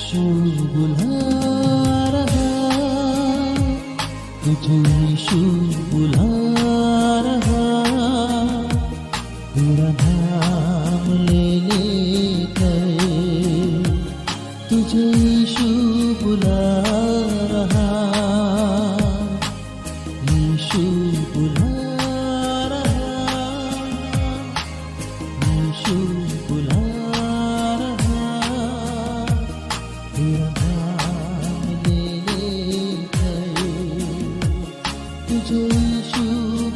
यीशु बुला रहा, तुझे यीशु बुला रहा, तेरा नाम ले लेकर तुझे यीशु बुला रहा, यीशु बुला रहा, यीशु बुला रहा, तेरा नाम ले लेकर तुझे यीशु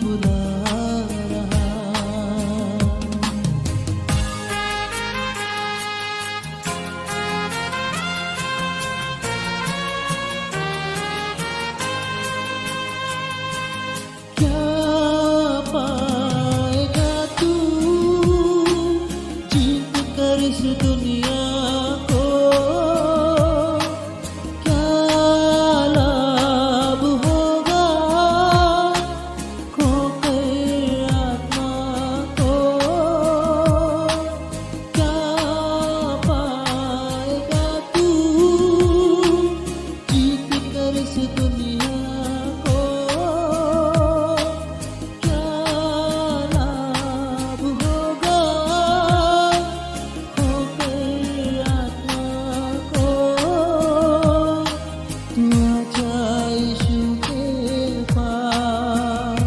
बुला रहा। क्या पाएगा तू जीत कर इस दुनिया को, क्या लाभ होगा खोकर आत्मा को, क्या पाएगा तू जीत कर इस दुनिया को, क्या लाभ होगा खोकर आत्मा को। तू आजा यीशु के पास,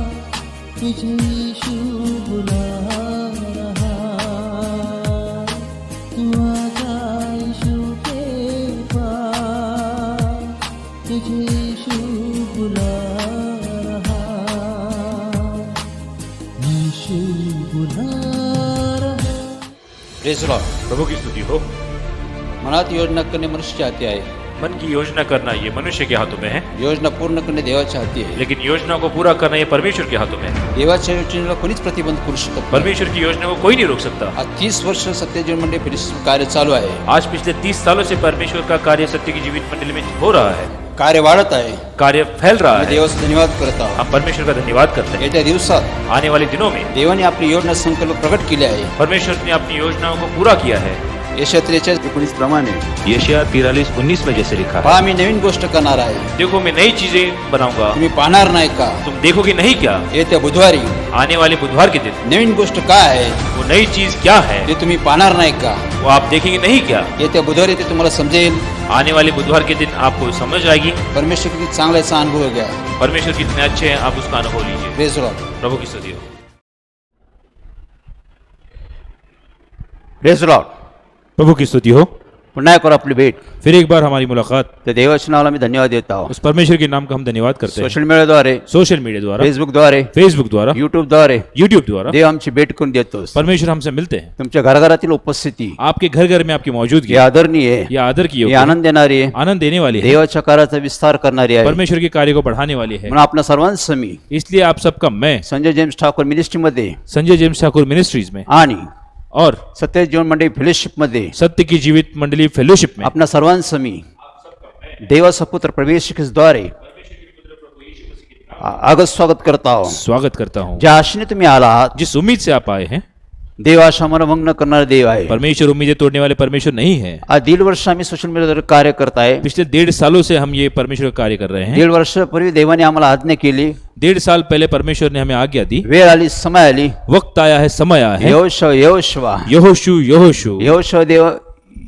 तुझे यीशु बुला रहा, तू आजा यीशु के पास, तुझे यीशु बुला रहा, यीशु बुला रहा। Praise Lord. प्रभु की स्तुति हो। मनात योजना करणे मनुष्याच्या हाती आहे, मन की योजना करना ये मनुष्य के हाथों में है, योजना पूर्ण करणे देवाच्या हाती आहे। लेकिन योजना को पूरा करना ये परमेश्वर के हाथों में है। देवाच्या योजनेला कोणीच प्रतिबंध करू शकत नाही। परमेश्वर की योजना को कोई नहीं रोक सकता। आज 30 वर्ष सत्यजीवन मंडळ फिलिस्पी कार्य चालू आहे। आज पिछले 30 सालों से परमेश्वर का कार्य सत्य की जीवित मंडली में हो रहा है, कार्य वाढत आहे। कार्य फैल रहा मी है। देवाचा धन्यवाद करत आहोत। हम परमेश्वर का धन्यवाद करते हैं। येत्या दिवसात आने वाले दिनों में देवाने आपली योजना संकल्प प्रकट केले आहे। परमेश्वर ने अपनी योजनाओं को पूरा किया है। यशया 43:19 प्रमाणे यशायाह 43:19 में जैसे लिखा है, पहा मी नवीन गोष्ट करणार आहे, देखो मैं नई चीजें बनाऊंगा, तुम्ही पाहणार नाही का? तुम देखोगे नहीं क्या? येत्या बुधवारी आने वाले बुधवार के दिन नवीन गोष्ट काय आहे वो नई चीज क्या है ते तुम्ही पाहणार नाही का? वो आप देखेंगे नहीं क्या? येत्या बुधवारी ते तुम्हाला समजेल। आने वाले बुधवार के दिन आपको समझ आएगी परमेश्वर किती चांगला याचा अनुभव घ्या। परमेश्वर कितने अच्छे हैं, आप उसका अनुभव लीजिए। Praise Lord. प्रभु की स्तुति हो। Praise Lord. प्रभु की स्तुति हो। पुन्हा एक बार आपली भेट, फिर एक बार हमारी मुलाकात, तर देवाच्या नावाला मी धन्यवाद देत आहोत। उस परमेश्वर के नाम का हम धन्यवाद करते हैं। सोशल मीडियाद्वारे, सोशल मीडिया द्वारा, फेसबुक द्वारे, यूट्यूब द्वारा देव आमची भेट करून देतो। परमेश्वर हमसे मिलते हैं। तुमच्या घराघरातील उपस्थिती आपके घर घर में आपकी मौजूदगी ही आदरणीय आहे, यह आदर की ही योग्य है, आनंद देणारी आहे, आनंद देने वाली है, देवाच्या कार्याचा विस्तार करणारी आहे। परमेश्वर के कार्य को बढ़ाने वाली है। म्हणून आपल्या सर्वांचं मी इसलिए आप सबका मैं संजय जेम्स ठाकूर मिनिस्ट्रीमध्ये संजय जेम्स ठाकुर मिनिस्ट्रीज में आणि और सत्यजीवन मंडळी फेलोशिपमध्ये सत्य की जीवित मंडली फेलोशिप में आपल्या सर्वांचं मी देवाचा पुत्र प्रवेश द्वारे आगत स्वागत करता हूं। स्वागत करता हूँ। ज्या आशेने तुम्ही आला आहात, जिस उम्मीद से आप आए हैं, देव आशा मला भंग न करणारा देव आहे। परमेश्वर उम्मीदें तोड़ने वाले परमेश्वर नहीं है। आज 1.5 वर्ष आम्ही सोशल मीडियावर कार्य करत आहे। पिछले 1.5 सालों से हम ये परमेश्वर का कार्य कर रहे हैं। 1.5 वर्षापूर्वी देवाने आम्हाला आज्ञा केली, 1.5 साल पहले परमेश्वर ने हमें आज्ञा दी, वेळ आली, समय आली, वक्त आया है, समय आया है। यहोशू देव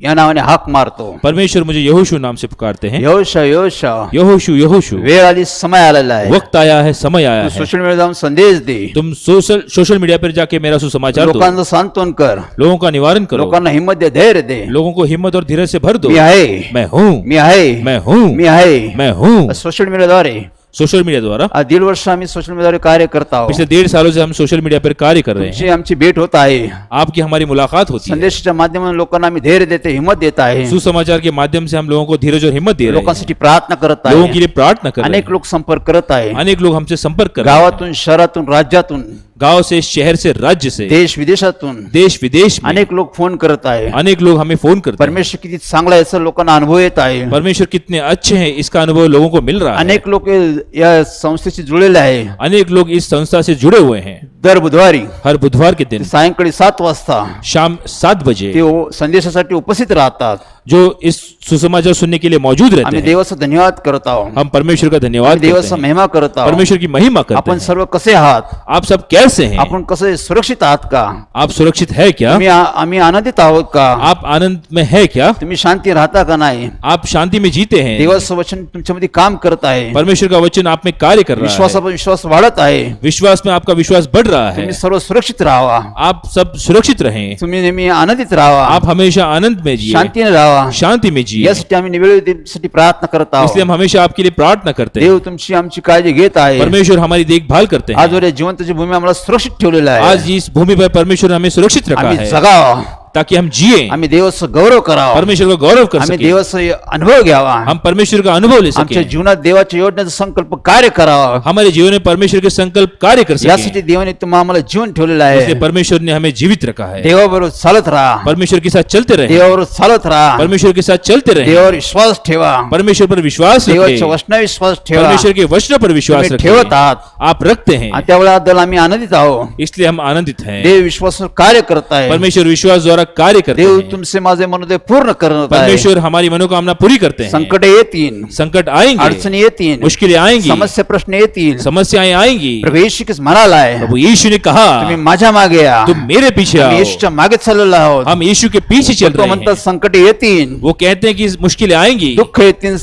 या नावाने हाक मारतो। परमेश्वर मुझे यहोशू नाम से पुकारते हैं। यहोशू वेळ आली, समय आलेला आहे। वक्त आया है, समय आया है। सोशल मीडिया जाऊन संदेश दे, तुम सोशल मीडिया पर जाके मेरा सुसमाचार दो, लोकांचं सांत्वन कर, लोगों का निवारण करो, लोकांना हिम्मत दे, धैर्य दे। लोगों को हिम्मत और धीरज से भर दो। मी आहे, मैं हूँ, मी आहे, मैं हूँ, मी आहे। मैं हूँ। सोशल मीडियाद्वारे सोशल मीडिया द्वारा आज 1.5 वर्ष आम्ही सोशल मीडियाद्वारे कार्य करत आहोत। पिछले 1.5 सालों से हम सोशल मीडिया पर कार्य कर रहे हैं। तुमची आमची भेट होत आहे, आपकी हमारी मुलाकात होती है। संदेशाच्या माध्यमातून लोकांना आम्ही धैर्य देते, हिम्मत देत आहे, सुसमाचार के माध्यम से हम लोगों को धीरज और हिम्मत दे रहे हैं। लोकांसाठी प्रार्थना करत लोगों के आहे। लिए प्रार्थना कर रहे अनेक हैं। लोक संपर्क करत आहे, अनेक लोग हमसे संपर्क कर रहे हैं। गावातून, शहरातून, राज्यातून, गांव से, शहर से, राज्य से, देश विदेशातून देश विदेश में अनेक लोक फोन करत आहे। अनेक लोग हमें फोन करते हैं। परमेश्वर किती चांगला आहे याचा लोकांना अनुभव येत आहे। परमेश्वर कितने अच्छे हैं इसका अनुभव लोगों को मिल रहा है। अनेक लोक या संस्थेशी जुळलेले आहे। अनेक लोग इस संस्था से जुड़े हुए हैं। दर बुधवारी हर बुधवार के दिन सायंकाळी 7 वाजता शाम 7 बजे ते संदेशासाठी उपस्थित राहतात। जो इस सुसमाचार सुनने के लिए मौजूद रहते आम्ही हैं। देवाचा धन्यवाद करत आहोत, हम परमेश्वर का धन्यवाद आम्ही करते देवाचा हैं, महिमा करत आहोत. परमेश्वर की महिमा करते आपण हैं। सर्व कसे आहात? आप सब कैसे हैं? आपण कसे सुरक्षित आहात का? आप सुरक्षित है क्या? आम्ही आनंदित आहोत का? आप आनंद में है क्या? तुम्ही शांती राहता का नाही? आप शांति में जीते हैं? देवाचं वचन तुमच्यामध्ये काम करत आहे, परमेश्वर का वचन आप में कार्य कर रहा है, विश्वासावर विश्वास वाढत आहे. विश्वास में आपका विश्वास बढ़ रहा है, तुम्ही सर्व सुरक्षित राहावा, आप सब सुरक्षित रहें, तुम्ही नेहमी आनंदित राहावा, आप हमेशा आनंद में जिए, शांतीने राहावा. शांति में जिए। यासाठी आम्ही निवेदनासाठी प्रार्थना करत आहोत. इसलिए हम हमेशा आपके लिए प्रार्थना करते हैं। देव तुमची आमची काळजी घेत आहे. परमेश्वर हमारी देखभाल करते हैं। आजवर या जिवंतची भूमी आम्हाला सुरक्षित ठेवलेला आहे. आज इस भूमि पर परमेश्वर ने हमें सुरक्षित रखा आम्ही है जगावा, ताकि हम जिए, आम्ही देवाचं गौरव करावा, परमेश्वर का गौरव कर आम्ही सके, देवाचा अनुभव घ्यावा, हम परमेश्वर का अनुभव ले आमच्या सके, जीवनात देवाच्या योजनेचा संकल्प कार्य करावा. हमारे जीवन में परमेश्वर के संकल्प कार्य कर सके। यासाठी देवाने तुम्हाला आम्हाला जीवन ठेवलेलं इसलिए आहे. परमेश्वर ने हमें जीवित रखा है। देवाबरोबर चालत राहा, परमेश्वर के साथ चलते रहे, देवाबरोबर चालत राहा, परमेश्वर के साथ चलते रहे, देवावर विश्वास ठेवा, परमेश्वर पर विश्वास देवाच्या रखें, वचनावर विश्वास ठेवा. परमेश्वर के वचन पर विश्वास तुम्ही रखें। ठेवत आहात आप रखते हैं, आणि त्यावेळेला आम्ही आनंदित आहोत. इसलिए हम आनंदित हैं। देव विश्वासावर कार्य करत आहे. परमेश्वर विश्वास द्वारा कार्य करते देव हैं। तुमचे माझे मनोदय पूर्ण करत आहे. परमेश्वर हमारी मनोकामना पूरी करते हैं। संकट येतील, संकट आएंगे, अडचणी येतील, मुश्किलें आएंगी, समस्या प्रश्न येतील. समस्याएं आएंगी। प्रभू येशू ख्रिस्त म्हणालाय, प्रभु यीशु ने कहा, तुम्ही माझ्या मागे या. तुम मेरे पीछे आम्ही आओ। येशूच्या मागे चाललेलो आहोत. हम यीशु के पीछे चल तो रहे म्हणतात हैं। संकट येतील, वो कहते हैं कि मुश्किलें आएंगी, दुःख येतील,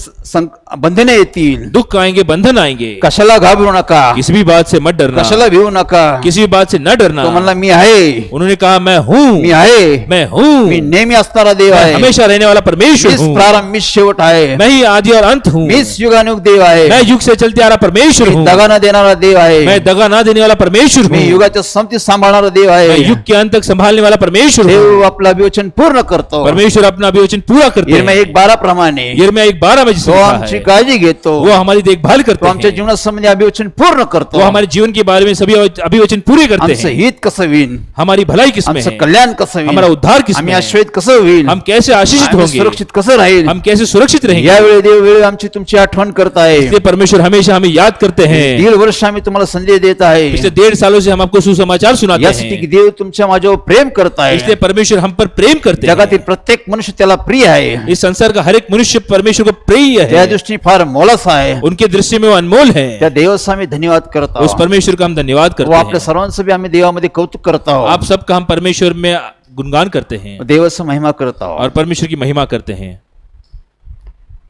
बंधने येतील. दुख आएंगे, बंधन आएंगे। कशाला घाबरू नका, किसी भी बात से मत डरना, कशाला भिवू नका. किसी भी बात से न डरना। तो म्हणला मी आहे, उन्होंने कहा मैं हूँ, मी आहे, मैं हूँ, मी नेहमी असणारा देव मैं आहे. हमेशा रहने वाला परमेश्वर मीच हूँ, प्रारंभ, मीच शेवट आहे. मैं ही आदि और अंत हूँ, मीच युगानुयुग देव आहे. मैं युग से चलते आ रहा परमेश्वर मी हूँ, दगा न देणारा देव आहे. मैं दगा ना देने वाला परमेश्वर मी हूँ, युगाच्या संपत्ती सांभाळणारा देव मैं आहे. युग के अंत तक संभालने वाला परमेश्वर हूँ। देव आपला विवचन पूर्ण करतो. परमेश्वर अपना अभिवचन पूरा करते यिर्मया हैं। 1:12 प्रमाणे यिर्मयाह 1:12 में जिसने तो लिखा आमची है, काळजी घेतो. वो हमारी देखभाल तो करते आमच्या हैं, जीवनात संबंधी अभिवचन पूर्ण करतो. वो हमारे जीवन के बारे में सभी अभिवचन पूरे करते आमचं हैं। हित कसं होईल, हमारी भलाई किसमें आमचं है, कल्याण कसं होईल, हमारा उद्धार किसमें आम्ही है, आश्रयित कसं होईल, हम कैसे आशीषित आम्ही होंगे, सुरक्षित कसं राहील. हम कैसे सुरक्षित रहेंगे। यावेळी देव वेळ आमची तुमची आठवण करत आहे. इसलिए परमेश्वर हमेशा हमें याद करते हैं। 1.5 वर्ष आम्ही तुम्हाला संदेश देत आहे. पिछले 1.5 सालों से हम आपको सुसमाचार सुनाते यासाठी की हैं। देव तुमच्या माझ्यावर प्रेम करत आहे. इसलिए परमेश्वर हम पर प्रेम करते जगातील हैं। प्रत्येक मनुष्य त्याला प्रिय आहे. इस संसार का हर एक मनुष्य परमेश्वर को प्रिय त्या है, दृष्टीने फार मोलाचा आहे. उनके दृष्टि में वो अनमोल है। त्या देवाचा आम्ही धन्यवाद करत उस आहोत. परमेश्वर का हम धन्यवाद व आपल्या करते हैं। सर्वांचं बी आम्ही देवामध्ये कौतुक करत आहोत. आप सबका हम परमेश्वर में गुणगान करते हैं देवाचा महिमा करत आहोत. और परमेश्वर की महिमा करते हैं।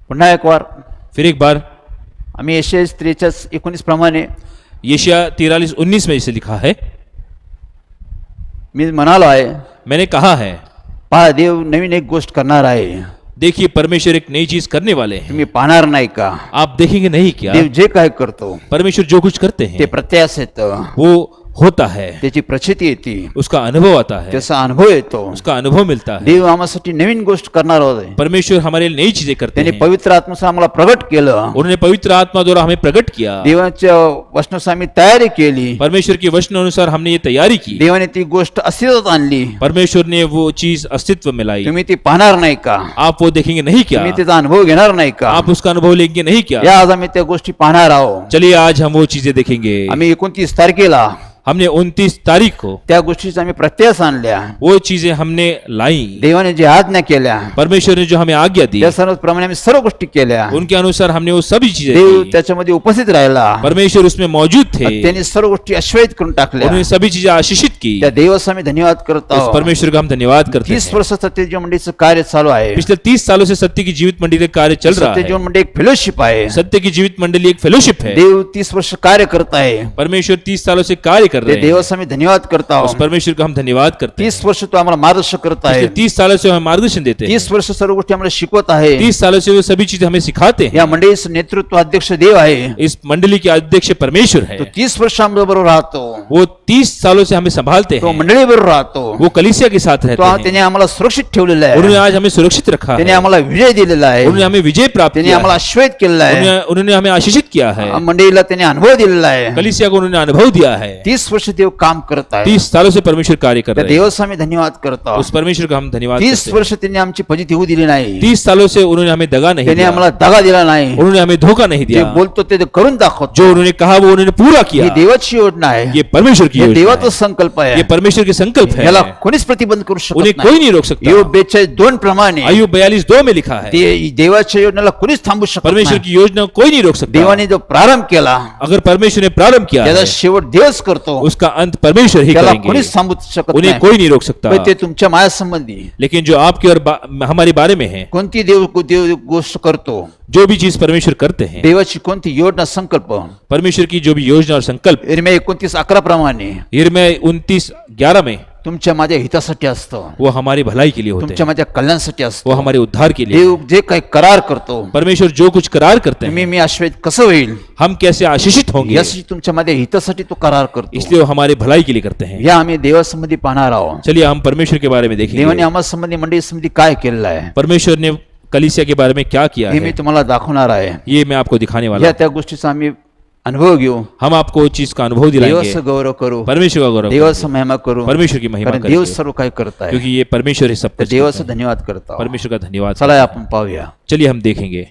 पुन्हा एक वार फिर एक बार आम्ही यशायाह 43:19 प्रमाणे यशायाह 43:19 में इसे लिखा है, मी म्हणालो आहे, मैंने कहा है, पहा देव नवीन एक गोष्ट करणार आहे. देखिए परमेश्वर एक नई चीज करने वाले हैं। तुम्ही पाहणार नाही का? आप देखेंगे नहीं क्या? देव जे काय करतो परमेश्वर जो कुछ करते ते हैं प्रत्यास येतं, वो होता है, त्याची प्रचिती येते, उसका अनुभव आता है, त्याचा अनुभव येतो. उसका अनुभव मिलता है। देव आम्हासाठी नवीन गोष्ट करणार होते. परमेश्वर हमारे लिए नई चीजें करते त्याने हैं। पवित्र आत्म्याचं आम्हाला प्रगट केलं. उन्होंने पवित्र आत्मा द्वारा हमें प्रकट किया। देवाच्या वचनाची आम्ही तयारी केली. परमेश्वर के वचन अनुसार हमने ये तैयारी की। देवाने ती गोष्ट अस्तित्वात आणली. परमेश्वर ने वो चीज अस्तित्व में लाई। तुम्ही ती पाहणार नाही का? आप वो देखेंगे नहीं क्या? तुम्ही त्याचा अनुभव घेणार नाही का? आप उसका अनुभव लेंगे नहीं क्या? या आज आम्ही त्या गोष्टी पाहणार आहोत. चलिए आज हम वो चीजें देखेंगे। आम्ही 29 तारखेला हमने 29 तारीख को त्या गोष्टीचा आम्ही प्रत्यास आणल्या. वो चीजें हमने लाई। देवाने जे आज्ञा केल्या परमेश्वर ने जो हमें आज्ञा दी, त्या सर्व प्रमाणे आम्ही सर्व गोष्टी केल्या. उनके अनुसार हमने वो सभी चीजें देव की। त्याच्यामध्ये उपस्थित राहिला. परमेश्वर उसमें मौजूद थे, त्यांनी सर्व गोष्टी आश्वस्त करून टाकल्या. उन्होंने सभी चीजें आशीषित की। त्या देवाचा आम्ही धन्यवाद करत उस आहोत. परमेश्वर का हम धन्यवाद करते 30 हैं। वर्ष सत्यजीवन मंडळीचं कार्य चालू आहे. पिछले 30 सालों से सत्य की जीवित मंडली का कार्य चल रहा सत्यजीवन है। मंडळ एक फेलोशिप आहे. सत्य की जीवित मंडली एक फेलोशिप है। देव 30 वर्ष कार्य करत आहे. परमेश्वर 30 सालों से कार्य कर ते रहे हैं। देवाचा आम्ही धन्यवाद करत उस आहोत. परमेश्वर का हम धन्यवाद करते हैं। 30 वर्ष तो आम्हाला मार्गदर्शन करत आहे. पिछले 30 सालों से हमें मार्गदर्शन देते हैं। 30 वर्ष सर्व गोष्टी आम्हाला शिकवत आहे. 30 सालों से वो सभी चीजें हमें सिखाते हैं। या मंडळीचं नेतृत्व अध्यक्ष देव आहे. इस मंडली के अध्यक्ष परमेश्वर है। तो 30 वर्ष आमच्या बरोबर राहतो. वो 30 सालों से हमें संभालते तो हैं। मंडळी बरोबर राहतो. वो कलीसिया के साथ रहते तो हैं। त्याने आम्हाला सुरक्षित ठेवलेलं आहे. उन्होंने आज हमें सुरक्षित रखा त्याने है। आम्हाला विजय दिलेला आहे. उन्होंने हमें विजय प्राप्त त्याने किया आम्हाला है। आश्वस्त केलेला आहे. उन्होंने हमें आशीषित किया है। मंडळीला त्याने अनुभव दिलेला आहे. कलीसिया को उन्होंने अनुभव दिया है। 30 वर्ष देव काम करत आहे. 30 सालों से परमेश्वर कार्य कर त्या रहे हैं. देवाचा आम्ही धन्यवाद करतो. उस परमेश्वर का हम धन्यवाद 30 करते हैं. वर्ष त्यांनी आमची फजिती होऊ दिली नाही. 30 सालों से उन्होंने हमें दगा नहीं त्यांनी दिया, आम्हाला दगा दिला नाही. उन्होंने हमें धोखा नहीं जे दिया. बोलतो ते करून दाखवतो. जो उन्होंने कहा वो उन्होंने पूरा ही किया. देवाची योजना आहे. ये परमेश्वर की हे योजना देवाचा है. संकल्प आहे. ये परमेश्वर के संकल्प है. याला कोणीच प्रतिबंध करू उन्हें शकत कोई नाही. नहीं रोक सकता. योग 42:2 प्रमाणे आयु 42:2 में लिखा है, ते देवाच्या योजनेला कोणीच थांबू शकत परमेश्वर नाही. की योजना कोई नहीं रोक सकता. देवाने जो प्रारंभ केला अगर परमेश्वर ने प्रारंभ किया त्याचा है, शेवट देवच करतो. उसका अंत परमेश्वर ही त्याला करेंगे. कोणीच थांबू शकत उन्हें नाही. कोई नहीं रोक सकता. पण ते तुमच्या माया संबंधी लेकिन जो आपकी और हमारे बारे में है, कोणती देव गोष्ट करतो, जो भी चीज परमेश्वर करते हैं, देवाची कोणती योजना संकल्प परमेश्वर की जो भी योजना और संकल्प यिर्मया 29:11 प्रमाणे यिर्मयाह 29:11 में तुमच्या माझ्या हितासाठी असतं. वो हमारी भलाई के लिए होते तुमच्या हैं, माझ्या कल्याणासाठी वो असतं. हमारे उद्धार के लिए. देव जे काही करार करतो परमेश्वर जो कुछ करार करते हैं, मी आश्वस्त कसं होईल हम कैसे आशीषित होंगे, यासाठी तुमच्या माझ्या हितासाठी तो करार करतो. इसलिए वो हमारे भलाई के लिए करते हैं. या आम्ही देवासंबंधी पाहणार आहोत. चलिए हम परमेश्वर के बारे में देवाने देखेंगे. आम्हा संबंधी मंडळी संबंधी काय केलेलं आहे परमेश्वर ने कलीसिया के बारे में क्या किया हे मी है, तुम्हाला दाखवणार आहे. ये मैं आपको दिखाने वाला या हूं. त्या गोष्टीचा आम्ही अनुभव घेऊ. हम आपको उस चीज का अनुभव दिलाएंगे. देवाचं गौरव करू. परमेश्वर का गौरव देवाचं करेंगे. महिमा करू. परमेश्वर की महिमा कारण देव करेंगे. सर्व काही करत आहे. क्योंकि ये परमेश्वर ही सब तर कुछ देवाचा करता है. धन्यवाद करतो. परमेश्वर का धन्यवाद. चला आपण पाहूया. चलिए हम देखेंगे.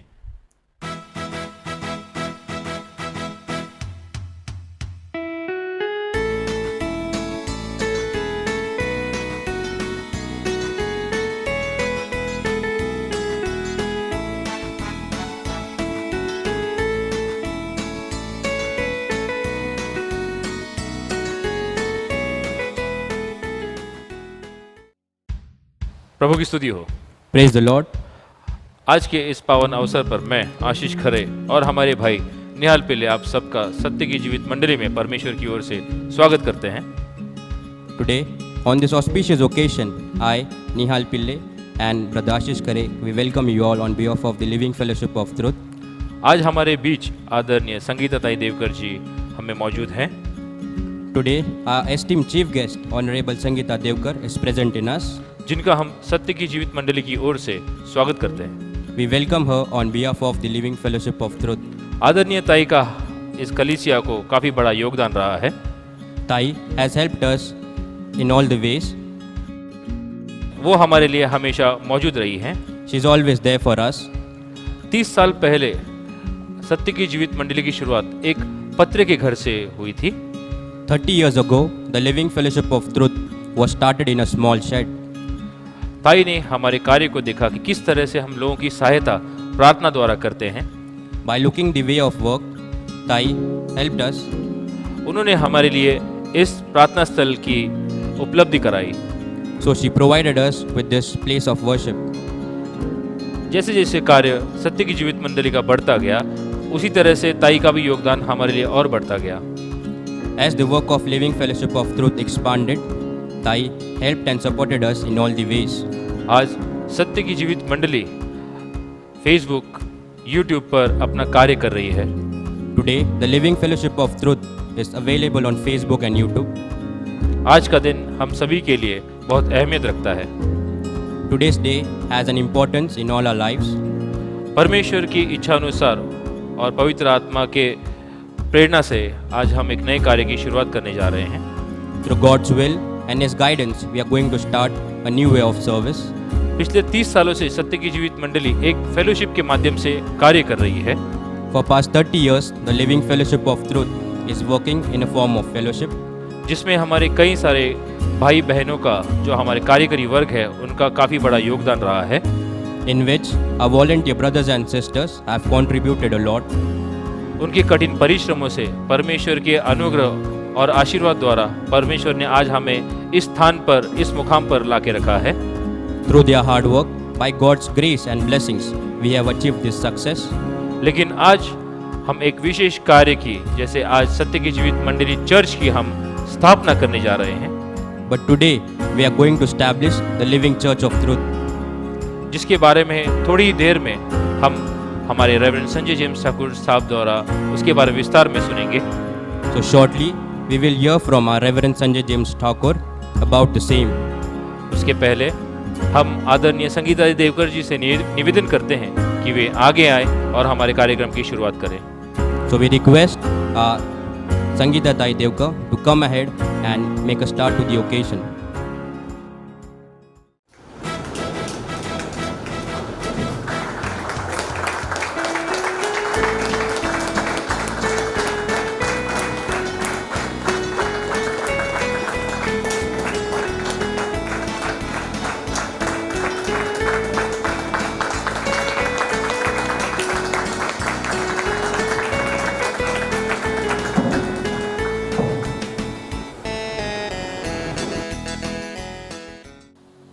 प्रभु की स्तुति हो। Praise the Lord. आज के इस पावन अवसर पर मैं आशीष खरे और हमारे भाई निहाल पिल्ले आप सबका सत्य की जीवित मंडली में परमेश्वर की ओर से स्वागत करते हैं। Today, on this auspicious occasion, I, Nihal Pille, and Brother Ashish Khare, we welcome you all on behalf of the Living Fellowship of Truth. आज हमारे बीच आदरणीय संगीता ताई देवकर जी हमें मौजूद हैं। Today, our esteemed chief guest, Honorable Sangeeta Devkar, is present in us. जिनका हम सत्य की जीवित मंडली की ओर से स्वागत करते हैं। We welcome her on behalf of the Living Fellowship of Truth. आदरणीय ताई का इस कलीसिया को काफी बड़ा योगदान रहा है। Tai has helped us in all the ways. वो हमारे लिए हमेशा मौजूद रही हैं। She is always there for us. 30 साल पहले सत्य की जीवित मंडली की शुरुआत एक पत्र के घर से हुई थी। 30 years ago, the Living Fellowship of Truth was started in a small shed. ताई ने हमारे कार्य को देखा कि किस तरह से हम लोगों की सहायता प्रार्थना द्वारा करते हैं। By looking the way of work, Tai helped us. उन्होंने हमारे लिए इस प्रार्थना स्थल की उपलब्धि कराई। So she provided us with this place of worship. जैसे जैसे कार्य सत्य की जीवित मंडली का बढ़ता गया, उसी तरह से ताई का भी योगदान हमारे लिए और बढ़ता गया। As the work of Living Fellowship of Truth expanded, Tai helped and supported us in all the ways. आज सत्य की जीवित मंडली फेसबुक, यूट्यूब पर अपना कार्य कर रही है। Today, the Living Fellowship of Truth is available on Facebook and YouTube. आज का दिन हम सभी के लिए बहुत अहमियत रखता है। Today's day has an importance in all our lives. परमेश्वर की इच्छा अनुसार और पवित्र आत्मा के प्रेरणा से आज हम एक नए कार्य की शुरुआत करने जा रहे हैं। Through God's will and His guidance, we are going to start a new way of service. पिछले 30 सालों से सत्य की जीवित मंडली एक फेलोशिप के माध्यम से कार्य कर रही है। For past 30 years, the Living Fellowship of Truth is working in a form of fellowship, जिसमें हमारे कई सारे भाई बहनों का जो हमारे कार्यकारी वर्ग है उनका काफ़ी बड़ा योगदान रहा है, in which our volunteer brothers and sisters have contributed a lot. उनके कठिन परिश्रमों से परमेश्वर के अनुग्रह और आशीर्वाद द्वारा परमेश्वर ने आज हमें इस स्थान पर, इस मुकाम पर लाके रखा है। Through their hard work, by God's grace and blessings, we have achieved this success. लेकिन आज हम एक विशेष कार्य की, जैसे आज सत्य की जीवित मंडली चर्च की हम स्थापना करने जा रहे हैं, But today, we are going to establish the Living Church of Truth. जिसके बारे में थोड़ी देर में हम हमारे रेवरेंड संजय जेम्स ठाकुर साहब द्वारा उसके बारे में विस्तार में सुनेंगे। So shortly, we will hear from our Reverend Sanjay James Thakur about the same. उसके पहले हम आदरणीय संगीता देवकर जी से निवेदन करते हैं कि वे आगे आए और हमारे कार्यक्रम की शुरुआत करें। So we request our Sangeeta Tai Devkar to come ahead and make a start to the occasion.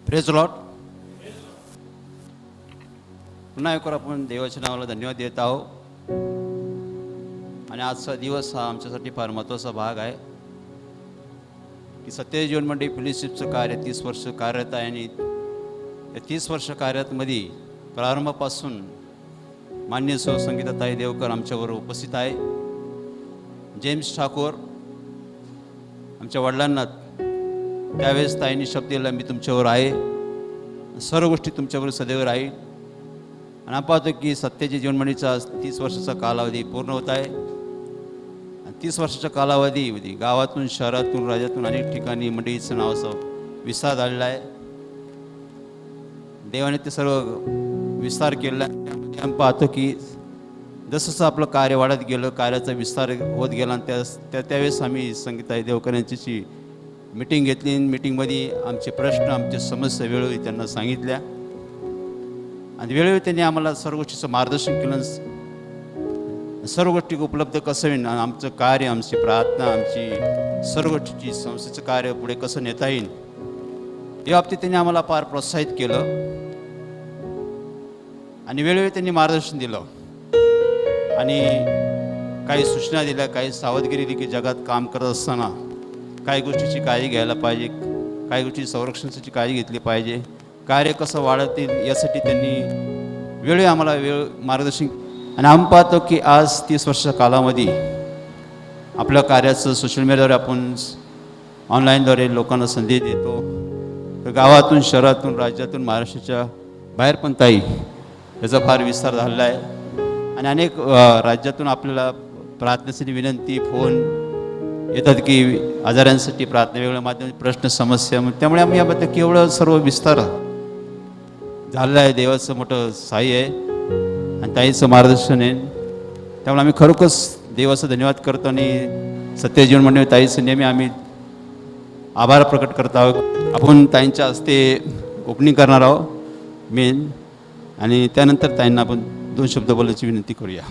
Praise Lord. पुन्हा एक आपण देवाच्या नावाला धन्यवाद देत आहोत. आणि आजचा दिवस हा आमच्यासाठी फार महत्त्वाचा भाग आहे की सत्य जीवन मंडळी फेलोशिपचं कार्य 30 वर्ष कार्यरत आहे. आणि या 30 वर्ष कार्यामध्ये प्रारंभापासून मान्य सौ संगीता ताई देवकर आमच्याबरोबर उपस्थित आहे. जेम्स ठाकूर आमच्या वडिलांना त्यावेळेस ताईंनी शब्द दिला, मी तुमच्यावर आहे, सर्व गोष्टी तुमच्याबरोबर सदैव राहील. आणि आपण पाहतो की सत्याच्या जीवनमंडळीचा 30 वर्षाचा कालावधी पूर्ण होत आहे. आणि 30 वर्षाच्या कालावधीमध्ये गावातून, शहरातून, राज्यातून अनेक ठिकाणी मंडळीचं नाव असं विस्तार झालेला आहे. देवाने ते सर्व विस्तार केलेला आहे. त्यामध्ये आम्ही पाहतो की जसं आपलं कार्य वाढत गेलं, कार्याचा विस्तार होत गेला. आणि त्यावेळेस आम्ही संगीता देवकर यांची मीटिंग घेतली. मीटिंगमध्ये आमचे प्रश्न, आमचे समस्या वेळोवेळी त्यांना सांगितल्या. आणि वेळोवेळी त्यांनी आम्हाला सर्व गोष्टीचं मार्गदर्शन केलं. सर्व गोष्टी उपलब्ध कसं होईल, आमचं कार्य, आमची प्रार्थना, आमची सर्व गोष्टीची संस्थेचं कार्य पुढे कसं नेता येईल या बाबतीत त्यांनी आम्हाला फार प्रोत्साहित केलं. आणि वेळोवेळी त्यांनी मार्गदर्शन दिलं आणि काही सूचना दिल्या, काही सावधगिरी दिली की जगात काम करत असताना काही गोष्टीची काळजी घ्यायला पाहिजे, काही गोष्टी संरक्षणाची काळजी घेतली पाहिजे, कार्य कसं वाढतील यासाठी त्यांनी वेळोवेळी आम्हाला मार्गदर्शन. आणि आम्ही पाहतो की आज 30 वर्षाच्या कालामध्ये आपल्या कार्याचं सोशल मीडियावर आपण ऑनलाईनद्वारे लोकांना संधी देतो. तर गावातून, शहरातून, राज्यातून, महाराष्ट्राच्या बाहेर पण ताई याचा फार विस्तार झालेला आहे. आणि अनेक राज्यातून आपल्याला प्रार्थनेसाठी विनंती, फोन येतात की आजारांसाठी प्रार्थना, वेगवेगळ्या माध्यमात प्रश्न, समस्या. त्यामुळे आम्ही याबद्दल केवढं सर्व विस्तार झालेलं आहे. देवाचं मोठं सहाय्य आहे आणि ताईचं मार्गदर्शन आहे. त्यामुळे आम्ही खरोखरच देवाचं धन्यवाद करतो. आणि सत्य जीवन मंडळ ताईचं नेहमी आम्ही आभार प्रकट करत आहोत. आपण ताईंच्या हस्ते ओपनिंग करणार आहोत मेन. आणि त्यानंतर ताईंना आपण 2 शब्द बोलायची विनंती करूया.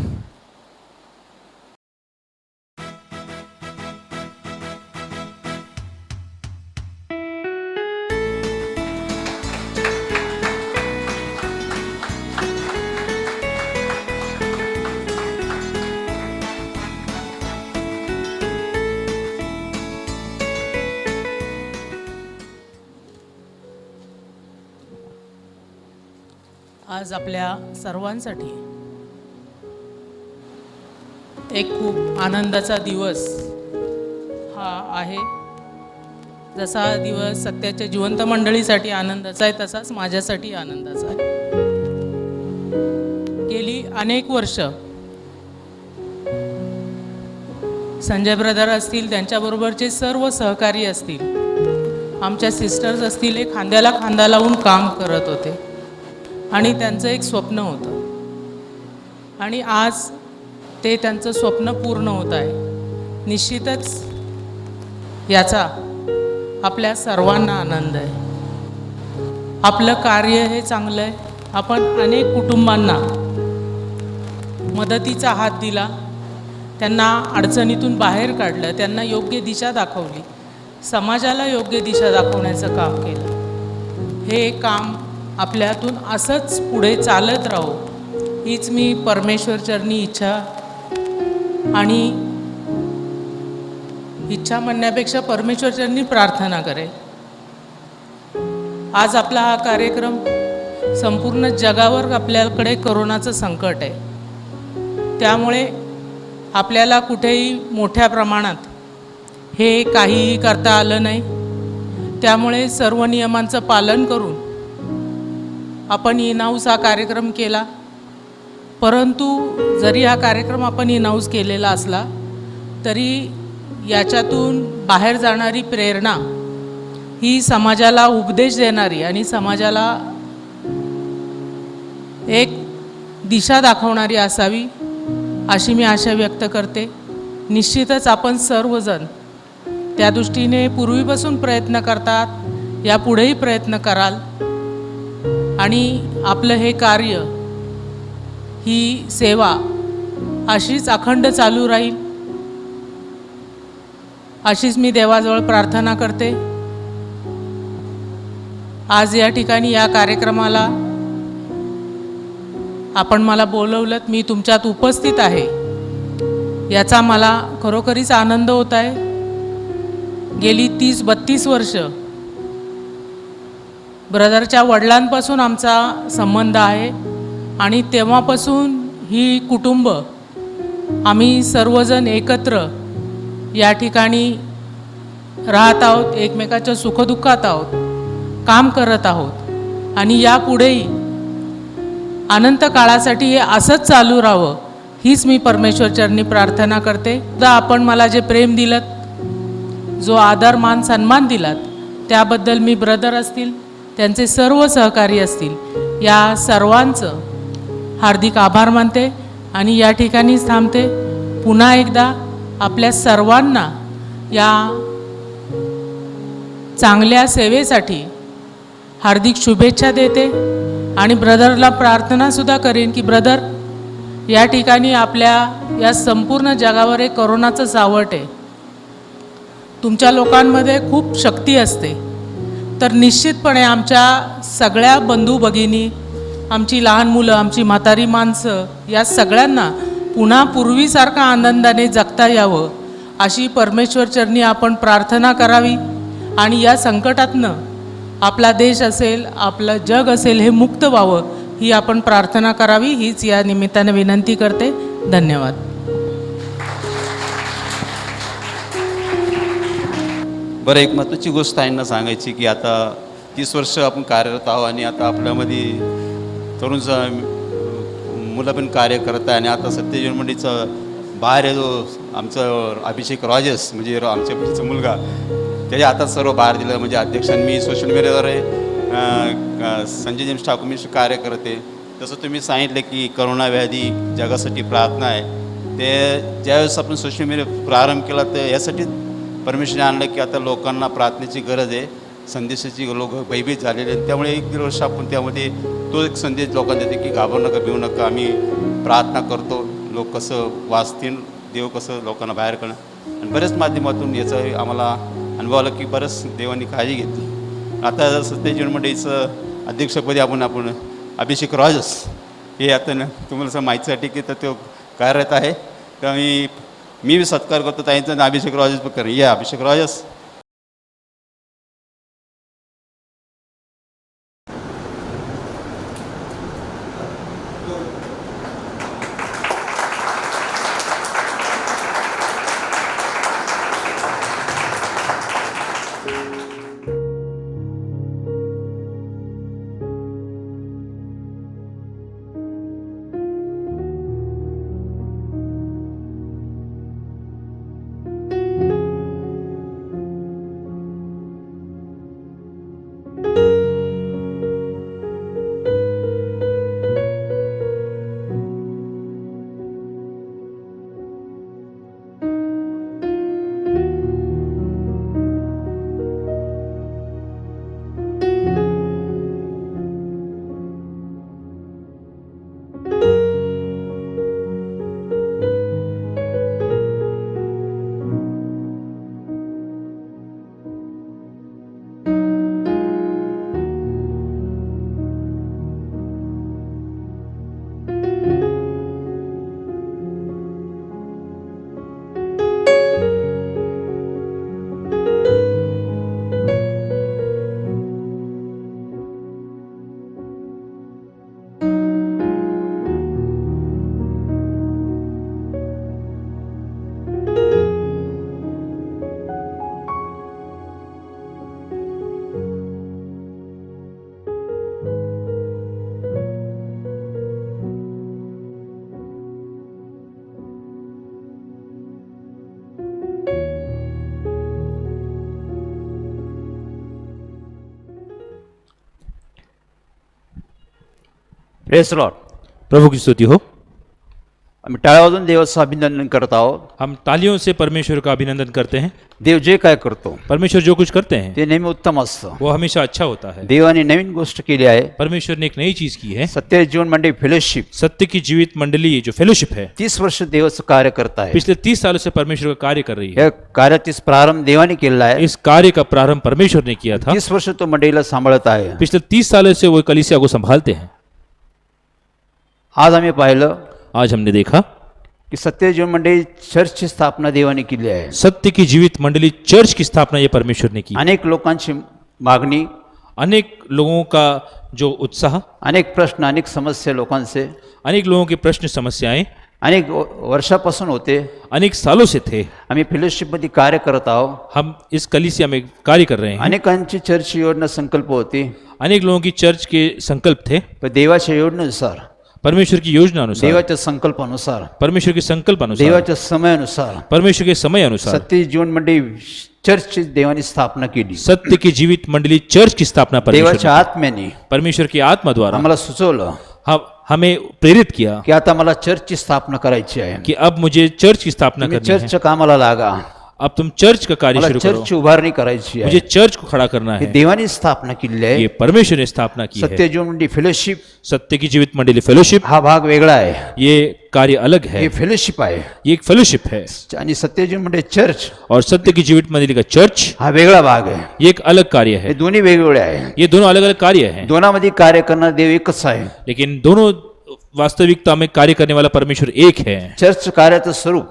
आज आपल्या सर्वांसाठी एक खूप आनंदाचा दिवस हा आहे. जसा हा दिवस सत्याच्या जिवंत मंडळीसाठी आनंदाचा आहे, तसाच माझ्यासाठी आनंदाचा आहे. गेली अनेक वर्ष संजय ब्रदर असतील, त्यांच्याबरोबरचे सर्व सहकारी असतील, आमच्या सिस्टर्स असतील, हे खांद्याला खांदा लावून काम करत होते. आणि त्यांचं एक स्वप्न होतं आणि आज ते त्यांचं स्वप्न पूर्ण होत आहे. निश्चितच याचा आपल्या सर्वांना आनंद आहे. आपलं कार्य हे चांगलं आहे. आपण अनेक कुटुंबांना मदतीचा हात दिला, त्यांना अडचणीतून बाहेर काढलं, त्यांना योग्य दिशा दाखवली, समाजाला योग्य दिशा दाखवण्याचं काम केलं. हे काम आपल्यातून असंच पुढे चालत राहो हीच मी परमेश्वरचरणी इच्छा आणि इच्छा म्हणण्यापेक्षा परमेश्वरचरणी प्रार्थना करेल. आज आपला हा कार्यक्रम संपूर्ण जगावर आपल्याकडे करोनाचं संकट आहे. त्यामुळे आपल्याला कुठेही मोठ्या प्रमाणात हे काहीही करता आलं नाही. त्यामुळे सर्व नियमांचं पालन करून आपण इनहाऊस हा कार्यक्रम केला. परंतु जरी हा कार्यक्रम आपण इनहाऊस केलेला असला तरी याच्यातून बाहेर जाणारी प्रेरणा ही समाजाला उपदेश देणारी आणि समाजाला एक दिशा दाखवणारी असावी अशी मी आशा व्यक्त करते. निश्चितच आपण सर्वजण त्या दृष्टीने पूर्वीपासून प्रयत्न करतात, यापुढेही प्रयत्न कराल आणि आपलं हे कार्य, ही सेवा अशीच अखंड चालू राहील अशीच मी देवाजवळ प्रार्थना करते. आज या ठिकाणी या कार्यक्रमाला आपण मला बोलवलंत, मी तुमच्यात उपस्थित आहे याचा मला खरोखरीच आनंद होत आहे. गेली 30-32 वर्ष ब्रदरच्या वडिलांपासून आमचा संबंध आहे आणि तेव्हापासून ही कुटुंब आम्ही सर्वजण एकत्र या ठिकाणी राहत आहोत, एकमेकाच्या सुखदुःखात आहोत, काम करत आहोत आणि यापुढेही अनंत काळासाठी हे असंच चालू राहावं हीच मी परमेश्वरचरणी प्रार्थना करते. सुद्धा आपण मला जे प्रेम दिलं, जो आदर मान सन्मान दिलात त्याबद्दल मी ब्रदर असतील, त्यांचे सर्व सहकारी असतील, या सर्वांचं हार्दिक आभार मानते आणि या ठिकाणीच थांबते. पुन्हा एकदा आपल्या सर्वांना या चांगल्या सेवेसाठी हार्दिक शुभेच्छा देते आणि ब्रदरला प्रार्थनासुद्धा करेन की ब्रदर, या ठिकाणी आपल्या या संपूर्ण जगावर एक करोनाचं सावट आहे. तुमच्या लोकांमध्ये खूप शक्ती असते, तर निश्चितपणे आमच्या सगळ्या बंधू भगिनी, आमची लहान मुलं, आमची म्हातारी माणसं या सगळ्यांना पुन्हा पूर्वीसारखा आनंदाने जगता यावं अशी परमेश्वरचरणी आपण प्रार्थना करावी आणि या संकटातनं आपला देश असेल, आपलं जग असेल, हे मुक्त व्हावं ही आपण प्रार्थना करावी हीच या निमित्ताने विनंती करते. धन्यवाद. बरं, एक महत्त्वाची गोष्ट आहे ना सांगायची की आता 30 वर्ष आपण कार्यरत आहोत आणि आता आपल्यामध्ये तरुण मुलं पण कार्य करत आहे आणि आता सत्यजीवन मंडळीचं बाहेर आहे जो आमचं अभिषेक रॉजेस म्हणजे आमच्या बहिणीचा मुलगा, त्याच्या हातात सर्व बाहेर दिलं. म्हणजे अध्यक्षांनी मी सोशल मीडियाद्वारे संजय जेम्स ठाकूर मी कार्य करते. तसं तुम्ही सांगितलं की करोना व्याधी जगासाठी प्रार्थना आहे. ते ज्यावेळेस आपण सोशल मीडिया प्रारंभ केला तर यासाठी परमेश्वराने आणलं की आता लोकांना प्रार्थनेची गरज आहे, संदेशाची लोक भयभीत झालेले आहेत. त्यामुळे 1-1.5 वर्ष आपण त्यामध्ये तो एक संदेश लोकांना देते की घाबरू नका, भिवू नका, आम्ही प्रार्थना करतो, लोक कसं वाचतील, देव कसं लोकांना बाहेर काढणं. आणि बऱ्याच माध्यमातून याचं आम्हाला अनुभव आला की बरंच देवांनी काळजी घेतली. आता सत्यजीवन मंडळीचं अध्यक्षपदी आपण अभिषेक रॉजस हे आता तुम्हाला माहितीसाठी की तर तो कार्यरत आहे. तर मी सत्कार करतो त्यांचा अभिषेक रॉजस पण करेन. या अभिषेक रॉजस. Press Lord. प्रभु की स्तुति हो. आम्ही टाळ्या वाजवून देवाचं अभिनंदन करत आहोत. हम तालियों से परमेश्वर का अभिनंदन करते हैं. देव जे काय करतो परमेश्वर जो कुछ करते हैं ते नेहमी उत्तम असतं. वो हमेशा अच्छा होता है. देवाने नवीन गोष्ट केली आहे. परमेश्वर ने एक नई चीज की है. सत्य जीवन मंडळी फेलोशिप सत्य की जीवित मंडली जो फेलोशिप है 30 वर्ष देवाचं कार्य करत आहे. पिछले 30 सालों से परमेश्वर का कार्य कर रही है. या कार्याचा प्रारंभ देवाने केलेला आहे. इस कार्य का प्रारंभ परमेश्वर ने किया था. 30 वर्ष तो मंडळीला सांभाळत आहे. पिछले 30 सालों से वो कलीसिया को संभालते हैं. आज आम्ही पाहिलं आज हमने देखा की सत्य जीवन मंडळी चर्चची स्थापना देवाने केली आहे. सत्य की जीवित मंडली चर्च की स्थापना ये परमेश्वर ने की. अनेक लोकांची मागणी, अनेक लोगों का जो उत्साह, अनेक प्रश्न, अनेक समस्या लोकांचे अनेक लोगों के प्रश्न समस्याएं अनेक वर्षापासून होते. अनेक सालों से थे. आम्ही फेलोशिपमध्ये कार्य करत आहोत. हम इस कलीसिया में कार्य कर रहे हैं. अनेकांची चर्च योजना संकल्प होती, अनेक लोगों की चर्च के संकल्प थे. पण देवाच्या योजनेनुसार, परमेश्वर की योजना अनुसार, देवाच्या संकल्पानुसार, परमेश्वर के संकल्प अनुसार, देवाच्या समयानुसार परमेश्वर के समय अनुसार सत्य जीवन मंडळी चर्चची देवाने स्थापना केली. सत्य की जीवित मंडली चर्च की स्थापना परमेश्वर देवाच्या आत्म्याने ने, परमेश्वर की आत्मा द्वारा आम्हाला सुचवलं हमें प्रेरित किया की आता मला चर्चची स्थापना करायची आहे. कि अब मुझे चर्च की स्थापना तुम्ही करनी है. चर्चच्या कामाला लागा. अब तुम चर्च का कार्य मला शुरू करो. चर्चची उभारणी करायची मुझे आहे. चर्च को खड़ा करना ही है. देवाने स्थापना केलेली आहे. ये परमेश्वर ने स्थापना की है. सत्य जीवन मंडळी फेलोशिप सत्य की जीवित मंडली फेलोशिप हा भाग वेगळा आहे. ये कार्य अलग है. हे फेलोशिप आहे ये एक फेलोशिप है. आणि सत्य जीवन मंडळी चर्च और सत्य की जीवित मंडली का चर्च हा वेगळा भाग आहे. ये एक अलग कार्य हे है. दोन्ही वेगवेगळे आहे. ये दोनों अलग अलग कार्य हैं. दोनामध्ये कार्य करणारा देव एकच आहे. लेकिन दोनों वास्तविकता में कार्य करने वाला परमेश्वर एक है. चर्च कार्याचं स्वरूप,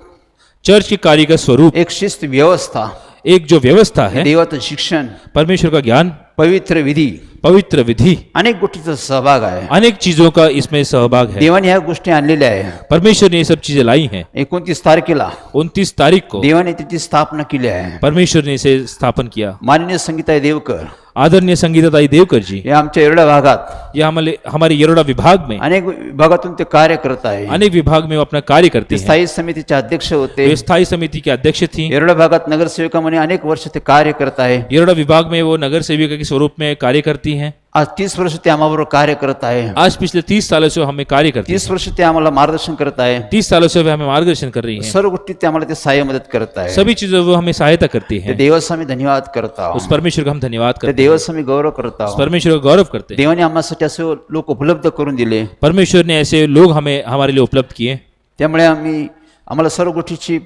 चर्च के कार्य का स्वरूप एक शिस्त व्यवस्था, एक जो व्यवस्था है, देवाचं शिक्षण, परमेश्वर का ज्ञान, पवित्र विधी, पवित्र विधि, अनेक गोष्टीचा सहभाग आहे. अनेक चीजों का इसमें सहभाग है. देवाने ह्या गोष्टी आणलेल्या आहे. परमेश्वर ने ये सब चीजें लाई हैं. 29 तारखेला 29 तारीख को देवाने तिची स्थापना केली आहे. परमेश्वर ने इसे स्थापन किया. माननीय संगीताई देवकर आदरणीय संगीताताई देवकर जी हे आमच्या येरडा भागात ये हमारे येरोडा विभाग में अनेक विभागातून ते कार्य करत आहे. अनेक विभाग में वो अपना कार्य करते ते हैं. स्थायी समितीचे अध्यक्ष होते. वे स्थायी समिति के अध्यक्ष थी. येरडा भागात नगरसेविका म्हणून अनेक वर्ष ते कार्य करत आहे. येरोडा विभाग में वो नगर सेविका के स्वरूप में कार्य करती हैं. आज 30 वर्ष ते आम्हाबरोबर कार्य करत आहे. आज पिछले 30 सालों से वो हमें कार्य करती 30 वर्ष ते आम्हाला मार्गदर्शन करत आहे. 30 सालों से वे हमें मार्गदर्शन कर रही हैं. सर्व गोष्टी ते आम्हाला ते सहाय्य मदत करत आहे. सभी चीजों वो हमें सहायता करती ते हैं. देवाचा आम्ही धन्यवाद करत आहोत. उस परमेश्वर का हम धन्यवाद त्या करते हैं. देवाचा आम्ही गौरव करत उस आहोत. परमेश्वर का गौरव करते हैं. देवाने आम्हासाठी असे लोक उपलब्ध करून दिले. परमेश्वर ने ऐसे लोग हमें हमारे लिए उपलब्ध किए, त्यामुळे आम्हाला सर्व गोष्टीची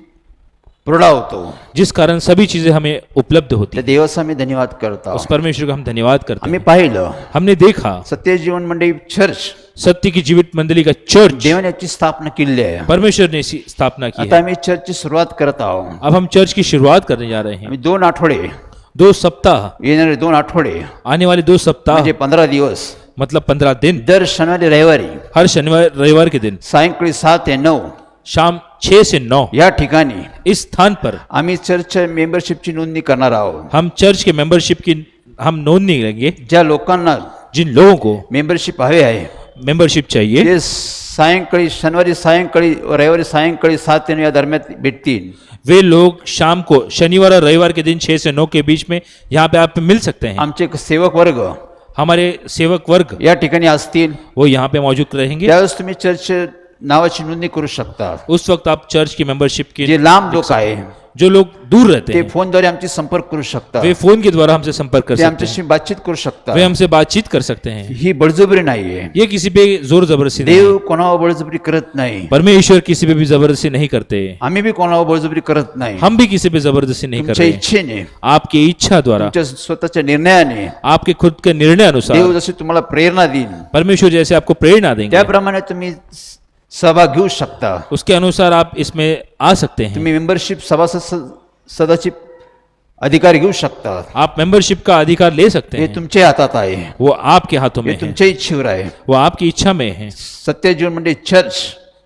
पुरवठा होतो. जिस कारण सभी चीजें हमें उपलब्ध होती त्या हैं. देवाचा आम्ही धन्यवाद करत उस आहोत. परमेश्वर का हम धन्यवाद करते आम्ही हैं. पाहिलं हमने देखा सत्य जीवन मंडळी चर्च सत्य की जीवित मंडली का चर्च देवाने याची स्थापना केलेली आहे. परमेश्वर ने इसी स्थापना की आता है. आम्ही चर्चची सुरुवात करत आहोत. अब हम चर्च की शुरुआत करने जा रहे हैं. आम्ही 2 आठवडे, 2 सप्ताह, येणारे 2 आठवडे आने वाले 2 सप्ताह म्हणजे 15 दिवस, मतलब 15 दिन, दर शनिवारी रविवारी हर शनिवार रविवार के दिन सायंकाळी 7 ते 9 शाम 6 से 9 या ठिकाणी इस स्थान पर आम्ही चर्चच्या मेंबरशिपची नोंदणी करणार आहोत. हम चर्च के मेंबरशिप की हम नोंदणी लेंगे. ज्या लोकांना जिन लोगों को मेंबरशिप हवे आहे मेंबरशिप चाहिए ते सायंकाळी शनिवारी सायंकाळी रविवारी सायंकाळी 7 ते 9 या दरम्यान भेटतील. वे लोग शाम को शनिवार और रविवार के दिन 6 से 9 के बीच में यहाँ पे आप मिल सकते हैं. आमचे सेवक वर्ग हमारे सेवक वर्ग या ठिकाणी असतील. वो यहाँ पे मौजूद रहेंगे. त्यावेळेस तुम्ही चर्च नावाची नोंदणी करू शकता. उस वक्त आप चर्च की मेंबरशिप की जे लांब लोक आहे जो लोग दूर रहते ते हैं फोनद्वारे आमची संपर्क करू शकतात. वे फोन के द्वारा हमसे संपर्क कर ते सकते आमच्याशी हैं. बातचीत करू शकतात. वे हमसे बातचीत कर सकते हैं. ही बळजबरी नाहीये. ये किसी पे जोर जबरदस्ती नहीं. देव कोणावर बळजबरी करत नाही. परमेश्वर किसी पे भी जबरदस्ती नहीं करते. आम्ही बी कोणावर बळजबरी करत नाही. हम भी किसी पे जबरदस्ती नहीं कर तुमच्या रहे. इच्छेने, आपकी इच्छा द्वारा, तुमच्या स्वतःच्या निर्णयाने आपके खुद के निर्णय अनुसार देव जशी तुम्हाला प्रेरणा देईल परमेश्वर जैसे आपको प्रेरणा देंगे त्याप्रमाणे तुम्ही सहभाग घेऊ शकता. उसके अनुसार आप इसमें आ सकते हैं. तुम्ही मेंबरशिप सभासदाची अधिकार घेऊ शकता. आप मेंबरशिप का अधिकार ले सकते हे हैं. तुमच्या हातात आहे. वो आपके हाथों में हे है. तुमच्या इच्छेवर आहे. वो आपकी इच्छा में है. सत्य जीवन म्हणजे चर्च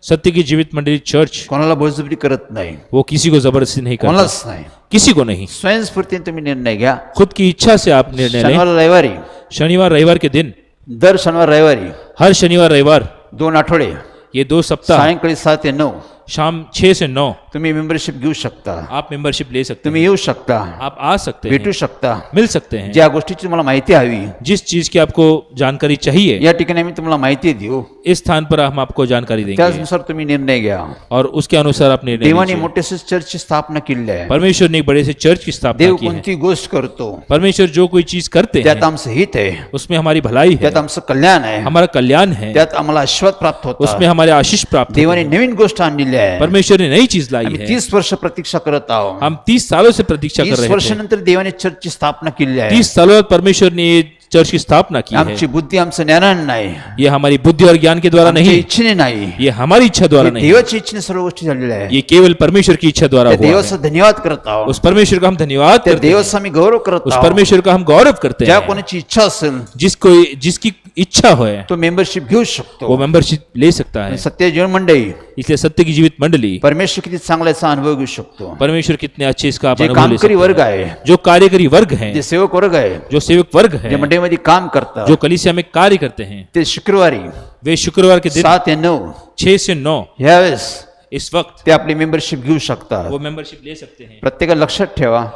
सत्य की जीवित मंडली चर्च कोणाला बळजबरी करत नाही. वो किसी को जबरदस्ती नहीं करता. कोणालाच नाही. किसी को नहीं. स्वयंस्फूर्तीने तुम्ही निर्णय घ्या. खुद की इच्छा से आप निर्णय लें. शनिवार रविवारी, शनिवार रविवार के दिन, दर शनिवार रविवारी हर शनिवार रविवार, 2 आठवडे ये 2 सप्ताह, सायंकाळी 7 ते 9 शाम 6 से 9 तुम्ही मेंबरशिप घेऊ शकता, आप मेंबरशिप ले सकते तुम्ही हैं, येऊ शकता, आप आ सकते भेटू हैं, शकता. मिल सकते हैं. ज्या गोष्टीची तुम्हाला माहिती हवी जिस चीज की आपको जानकारी चाहिए या ठिकाणी आम्ही तुम्हाला माहिती देऊ, इस स्थान पर हम आपको जानकारी देंगे त्यानुसार तुम्ही निर्णय घ्या. और उसके अनुसार आप निर्णय देवाने लीजिए. मोठेसे चर्चची स्थापना केली आहे. परमेश्वर ने एक बड़े से चर्च की स्थापना देव की है. कोणती गोष्ट करतो परमेश्वर जो कोई चीज करते त्यात हैं आमचं हित आहे, उसमें हमारी भलाई है, त्यात आमचं कल्याण आहे, हमारा कल्याण है, त्यात आम्हाला आशीर्वाद प्राप्त होतो. उसमें हमारे आशीष प्राप्त होते देवाने हैं. नवीन गोष्ट आणलेली आहे. परमेश्वर ने नई चीज लाई आम्ही है. 30 वर्ष प्रतीक्षा करत आहोत. हम 30 सालों से प्रतीक्षा कर 30 रहे थे. वर्षानंतर देवाने चर्चची स्थापना केली आहे. 30 सालों बाद परमेश्वर ने ये चर्च की स्थापना की है. आमची बुद्धी आमचं ज्ञानाने नाही, ये हमारी बुद्धि और ज्ञान के द्वारा आमच्या नहीं, इच्छेने नाही, ये हमारी इच्छा द्वारा हे नहीं, देवाच्या इच्छेने सर्व गोष्टी झालेल्या आहे. ये केवल परमेश्वर की इच्छा द्वारा त्या हुआ है. देवाचा धन्यवाद करत आहोत. उस परमेश्वर का हम धन्यवाद त्या करते हैं. देवाचा आम्ही गौरव करत उस आहोत. परमेश्वर का हम गौरव करते ज्या हैं. कोणाची इच्छा असेल जिसकी इच्छा हो तो मेंबरशिप घेऊ वो शकतो. मेंबरशिप ले सकता है. सत्य जीवन मंडळी इसलिए सत्य की जीवित मंडली परमेश्वर किती चांगला याचा अनुभव घेऊ शकतो. परमेश्वर कितने अच्छे इसका आप जे अनुभव ले कामकरी सकते वर्ग हैं. आहे, जो कार्यकरी वर्ग है, जे सेवक वर्ग आहे, जो सेवक वर्ग है, जे मंडळीमध्ये काम करतात, जो कलीसिया में कार्य करते हैं, ते शुक्रवारी वे शुक्रवार के दिन 7 या 9 6 से 9 यावेळेस इस वक्त ते आपली मेंबरशिप घेऊ शकतात. वो मेंबरशिप ले सकते हैं. प्रत्येकाला लक्षात ठेवा,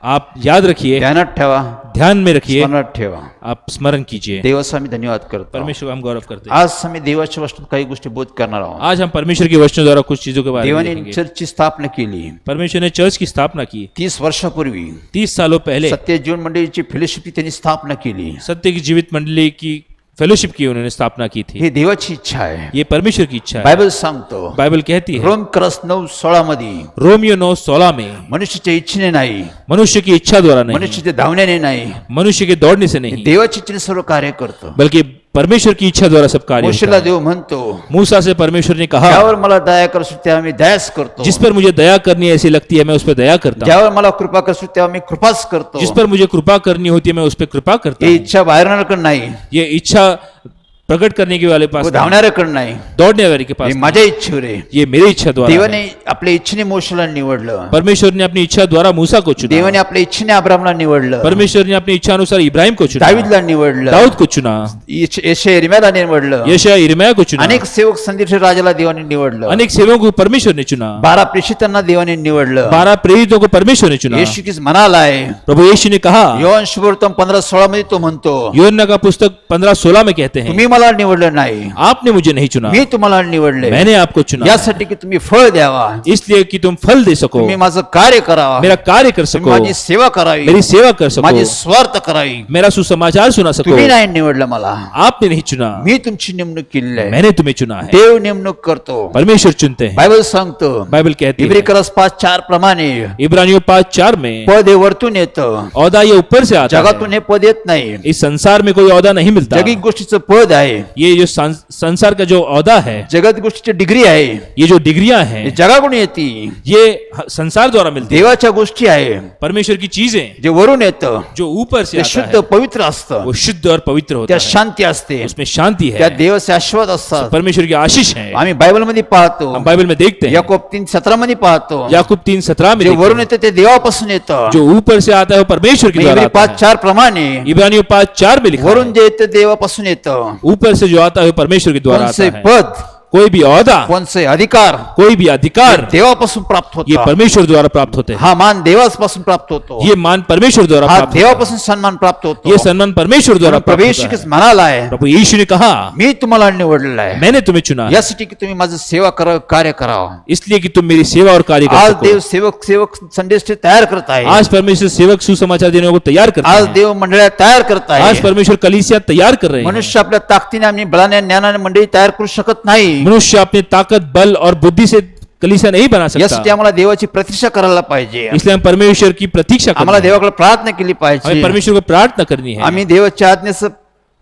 आप याद रखिए, ध्यानात ठेवा, ध्यान में रखिए, स्मरणात ठेवा. आप स्मरण कीजिए. देवाचा आम्ही धन्यवाद करतो. परमेश्वर का हम गौरव करते हैं. आज आम्ही देवाच्या वचनात काही गोष्टी बोध करणार आहोत. आज हम परमेश्वर के वचनों द्वारा कुछ चीजों के बारे में देवाने देखेंगे. चर्चची स्थापना केली परमेश्वर ने चर्च की स्थापना की 30 वर्षापूर्वी. 30 सालों पहले. सत्य जीवन मंडळीची फेलोशिपची त्यांनी स्थापना केली. सत्य की जीवित मंडली की फेलोशिप की उन्होंने स्थापना की थी. ही देवाची इच्छा आहे. ये परमेश्वर की इच्छा है. बायबल सांगतो, बाइबल कहती है रोम क्रस 9:16 मध्ये रोमियो 9:16 में मनुष्याच्या इच्छेने नाही, मनुष्य की इच्छा द्वारा नहीं, मनुष्याच्या धावण्याने नाही, मनुष्य के दौड़ने से नहीं, देवाची इच्छेने सर्व कार्य करतो. बल्कि परमेश्वर की इच्छा द्वारा सब कार्य होता मोशेला है. देव म्हणतो, मूसा से परमेश्वर ने कहा, ज्यावर मला दया करसो तेव्हा मी दयाच करतो, जिस पर मुझे दया करनी ऐसी लगती है मैं उस पर दया करता हूं. ज्यावर मला कृपा करसो तेव्हा मी कृपाच करतो. जिस पर मुझे कृपा करनी होती है मैं उस पर कृपा करता ही हूं. इच्छा बाहेरणाऱ्याकडे नाही, ये इच्छा प्रकट करने के वाले पास व नहीं, धावणाऱ्याकडे नाही, दौड़ने वाले के पास हे नहीं. माझ्या इच्छेवर आहे. ये मेरी इच्छा द्वारा देवाने है. आपल्या इच्छेने मोशेला निवडलं, परमेश्वर ने अपनी इच्छा द्वारा मूसा को चुना, देवाने आपल्या इच्छेने अब्रामला निवडलं, परमेश्वर ने अपनी इच्छा अनुसार इब्राहिम को चुना, दावीदला निवडलं, दाऊद को चुना, यशया यिर्मयाला निवडलं, यशाया यिर्मयाह को चुना, अनेक सेवक संदेश राजाला देवाने निवडलं, अनेक सेवकों को परमेश्वर ने चुना, 12 प्रेषितांना देवाने निवडलं. 12 प्रेरितों को परमेश्वर ने चुना. येशू ख्रिस्त म्हणालाय, प्रभु यीशु ने कहा, योहान शुभवर्तमान 15:16 मध्ये तो म्हणतो, यूहन्ना का पुस्तक 15:16 में कहते हैं, तुम्ही मला निवडलं नाही, आपने मुझे नहीं चुना, मी तुम्हाला निवडले मैंने आपको चुना, यासाठी की तुम्ही फळ द्यावा, इसलिए कि तुम फल दे सको, तुम्ही माझं कार्य करावा, मेरा कार्य कर तुम्ही सको, माझी सेवा करावी, मेरी सेवा कर सको, माझी स्वार्थ करावी. मेरा सुसमाचार सुना सको. तुम्ही नाही निवडलं मला, आपने नहीं चुना, मी तुमची नेमणूक केलेली आहे. मैंने तुम्हें चुना है. देव नेमणूक करतो. परमेश्वर चुनते हैं. बायबल सांगतो, बाइबल कहती इब्री है क्रस 5:4 प्रमाणे इब्रानियों 5:4 में पद हे वरतून येतं, औदा ये ऊपर से आता जगातून है. हे पद येत नाही. इस संसार में कोई औदा नहीं मिलता. जगिक गोष्टीचं पद आहे, ये जो संसार का जो औदा है, जगत गोष्टीची डिग्री आहे, ये जो डिग्रियां हे हैं, जगाकडून येते. ये संसार द्वारा मिलती है. देवाच्या गोष्टी आहे, परमेश्वर की चीजें जे वरून येतं जो ऊपर से ते आता शुद्ध है, पवित्र असतं, वो शुद्ध और पवित्र होता त्यात है. शांती असते, उसमें शांति है, त्यात देवाचे आशीर्वाद असतात. परमेश्वर की आशीष है. आम्ही बायबल मध्ये पाहतो, हम बाइबल में देखते हैं, याकोब 3:17 मध्ये पाहतो, याकूब 3:17 में जे देखते वरून हैं, येतं ते देवापासून येतं. जो ऊपर से आता है वो परमेश्वर के द्वारा इब्री आता है. 5:4 प्रमाणे इब्रानियों 5:4 में लिखा वरून है, जे येतं देवापासून येतं. ऊपर से जो आता है वो परमेश्वर के द्वारा आता कोणचे है. पद, कोई भी औदा, कोणचे अधिकार कोई भी अधिकार देवापासून प्राप्त ये होतो. परमेश्वर द्वारा प्राप्त होते हैं. हा मान देवापासून प्राप्त होतो. ये मान परमेश्वर द्वारा हा प्राप्त होता देवापासून सन्मान प्राप्त है. होतो. ये सम्मान परमेश्वर द्वारा प्राप्त प्रवेश होता है. म्हणालाय, प्रभु यीशु ने कहा, मी तुम्हाला निवडलेलं आहे मैंने तुम्हें चुना है, यासाठी की तुम्ही माझं सेवा करावं, कार्य करावं. इसलिए कि तुम मेरी सेवा और कार्य कर आज सको. देव सेवक संदेश ते तयार करत आहे. आज परमेश्वर सेवक सुसमाचार देने को तैयार करते आज हैं. देव मंडळ्या तयार करत आज आहे. परमेश्वर कलीसिया तैयार कर रहे हैं. मनुष्य आपल्या ताकदीने आणि बलाने ज्ञानाने मंडळी तयार करू शकत नाही. मनुष्य अपनी ताकत, बल और बुद्धि से कलीसिया नहीं बना यासाठी सकता. आम्हाला देवाची प्रतीक्षा करायला पाहिजे. इसलिए हम परमेश्वर की प्रतीक्षा आम्हाला करनी है. देवाकडे प्रार्थना केली हमें पाहिजे. परमेश्वर को प्रार्थना करनी है. आम्ही देवाच्या